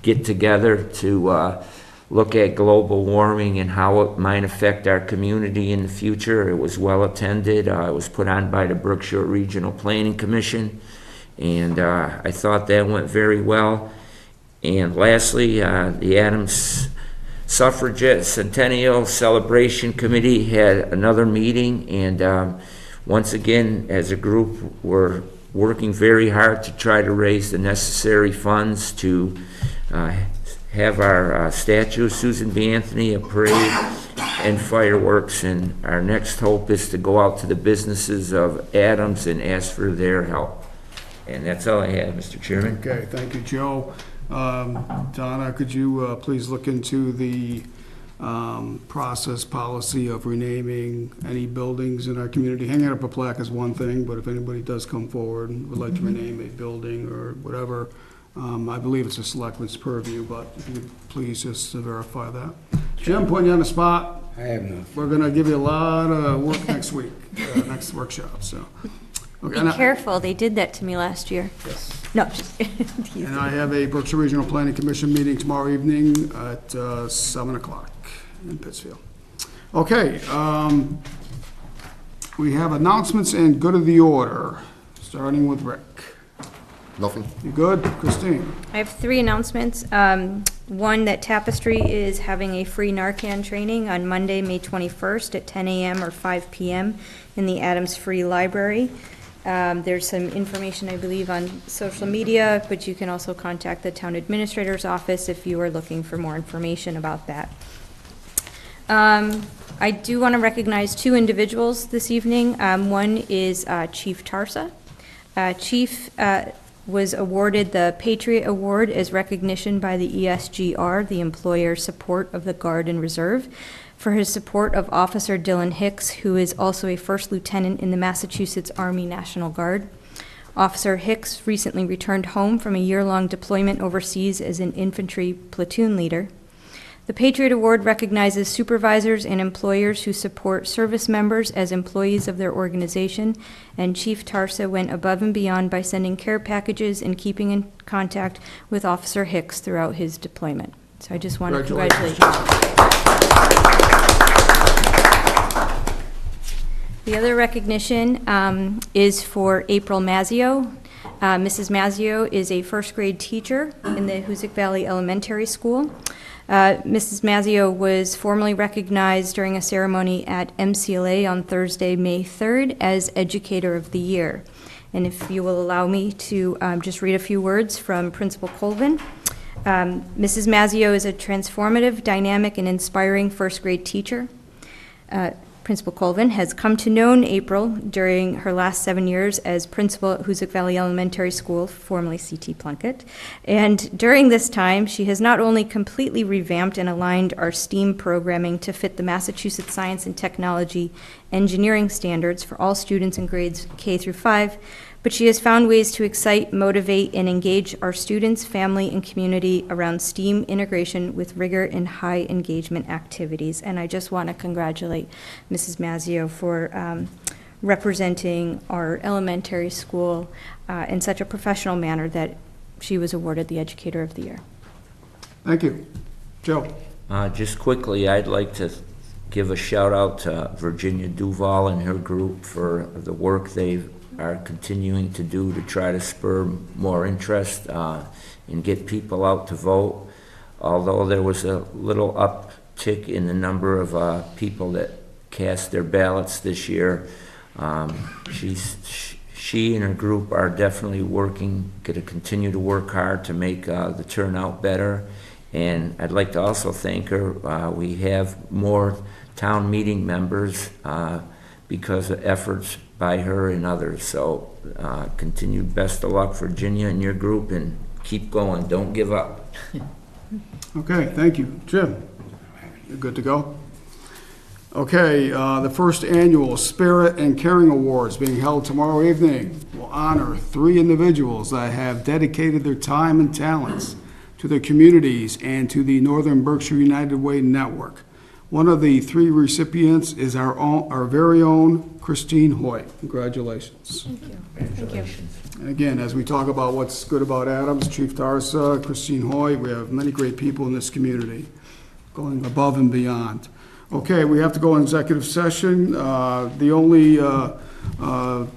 get together to look at global warming and how it might affect our community in the future. It was well attended. It was put on by the Brookshire Regional Planning Commission, and I thought that went very well. And lastly, the Adams Suffragette Centennial Celebration Committee had another meeting, and once again, as a group, we're working very hard to try to raise the necessary funds to have our statue of Susan B. Anthony, a parade, and fireworks. And our next hope is to go out to the businesses of Adams and ask for their help. And that's all I have, Mr. Chairman. Okay, thank you, Joe. Donna, could you please look into the process policy of renaming any buildings in our community. Hanging up a plaque is one thing, but if anybody does come forward and would like to rename a building or whatever, I believe it's a selectman's purview, but if you could please just verify that. Jim, putting you on the spot. I have no. We're gonna give you a lot of work next week, next workshop, so. Okay, Be careful, they did that to me last year. Yes. No, just teasing. And I have a Berkshire Regional Planning Commission meeting tomorrow evening at 7 o'clock in Pittsfield. Okay, we have announcements and good of the order, starting with Rick. Nothing? You good, Christine? I have 3 announcements. One, that Tapestry is having a free Narcan training on Monday, May 21st at 10 a.m. or 5 p.m. in the Adams Free Library. There's some information, I believe, on social media, but you can also contact the town administrator's office if you are looking for more information about that. I do want to recognize 2 individuals this evening. One is Chief Tarsa. Chief was awarded the Patriot Award as recognition by the ESGR, the Employer Support of the Guard and Reserve, for his support of Officer Dylan Hicks, who is also a first lieutenant in the Massachusetts Army National Guard. Officer Hicks recently returned home from a year-long deployment overseas as an infantry platoon leader. The Patriot Award recognizes supervisors and employers who support service members as employees of their organization, and Chief Tarsa went above and beyond by sending care packages and keeping in contact with Officer Hicks throughout his deployment. So I just want to congratulate him. The other recognition is for April Mazzio. Mrs. Mazzio is a first grade teacher in the Hoosick Valley Elementary School. Mrs. Mazzio was formally recognized during a ceremony at MCLA on Thursday, May 3rd as Educator of the Year. And if you will allow me to just read a few words from Principal Colvin. Mrs. Mazzio is a transformative, dynamic, and inspiring first grade teacher. Principal Colvin has come to know April during her last 7 years as principal at Hoosick Valley Elementary School, formerly C.T. Plunkett. And during this time, she has not only completely revamped and aligned our STEAM programming to fit the Massachusetts Science and Technology engineering standards for all students in grades K through 5, but she has found ways to excite, motivate, and engage our students, family, and community around STEAM integration with rigor and high engagement activities. And I just want to congratulate Mrs. Mazzio for representing our elementary school in such a professional manner that she was awarded the Educator of the Year. Thank you. Joe? Just quickly, I'd like to give a shout out to Virginia Duval and her group for the work they are continuing to do to try to spur more interest and get people out to vote. Although there was a little uptick in the number of people that cast their ballots this year, she and her group are definitely working, going to continue to work hard to make the turnout better. And I'd like to also thank her. We have more town meeting members because of efforts by her and others. So continued best of luck, Virginia, and your group, and keep going. Don't give up. Okay, thank you. Jim? You're good to go? Okay, the first annual Spirit and Caring Awards being held tomorrow evening will honor 3 individuals that have dedicated their time and talents to their communities and to the Northern Berkshire United Way Network. One of the 3 recipients is our very own Christine Hoyt. Congratulations. Thank you. Congratulations. And again, as we talk about what's good about Adams, Chief Tarsa, Christine Hoyt, we have many great people in this community going above and beyond. Okay, we have to go in executive session. The only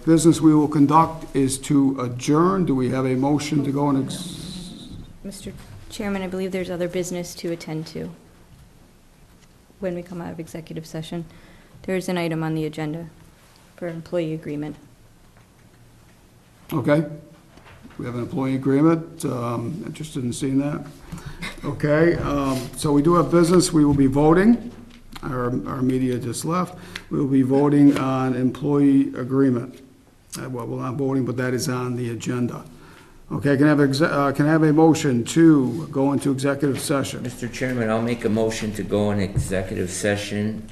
business we will conduct is to adjourn. Do we have a motion to go in? Mr. Chairman, I believe there's other business to attend to when we come out of executive session. There's an item on the agenda for employee agreement. Okay. We have an employee agreement. Interested in seeing that? Okay. So we do have business. We will be voting. Our media just left. We will be voting on employee agreement. Well, we're not voting, but that is on the agenda. Okay, can I have a motion to go into executive session? Mr. Chairman, I'll make a motion to go in executive session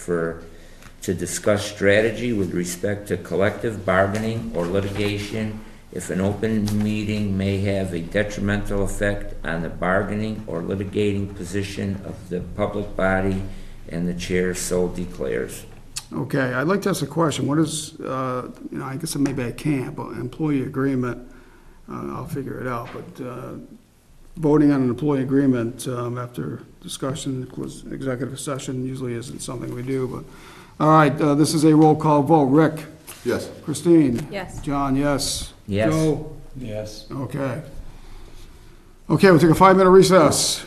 to discuss strategy with respect to collective bargaining or litigation if an open meeting may have a detrimental effect on the bargaining or litigating position of the public body and the chair so declares. Okay, I'd like to ask a question. What is, I guess maybe I can't, but employee agreement, I'll figure it out, but voting on an employee agreement after discussion, executive session usually isn't something we do, but, all right, this is a roll call vote. Rick? Yes. Christine? Yes. John, yes? Yes. Joe? Yes. Okay. Okay, we'll take a 5-minute recess.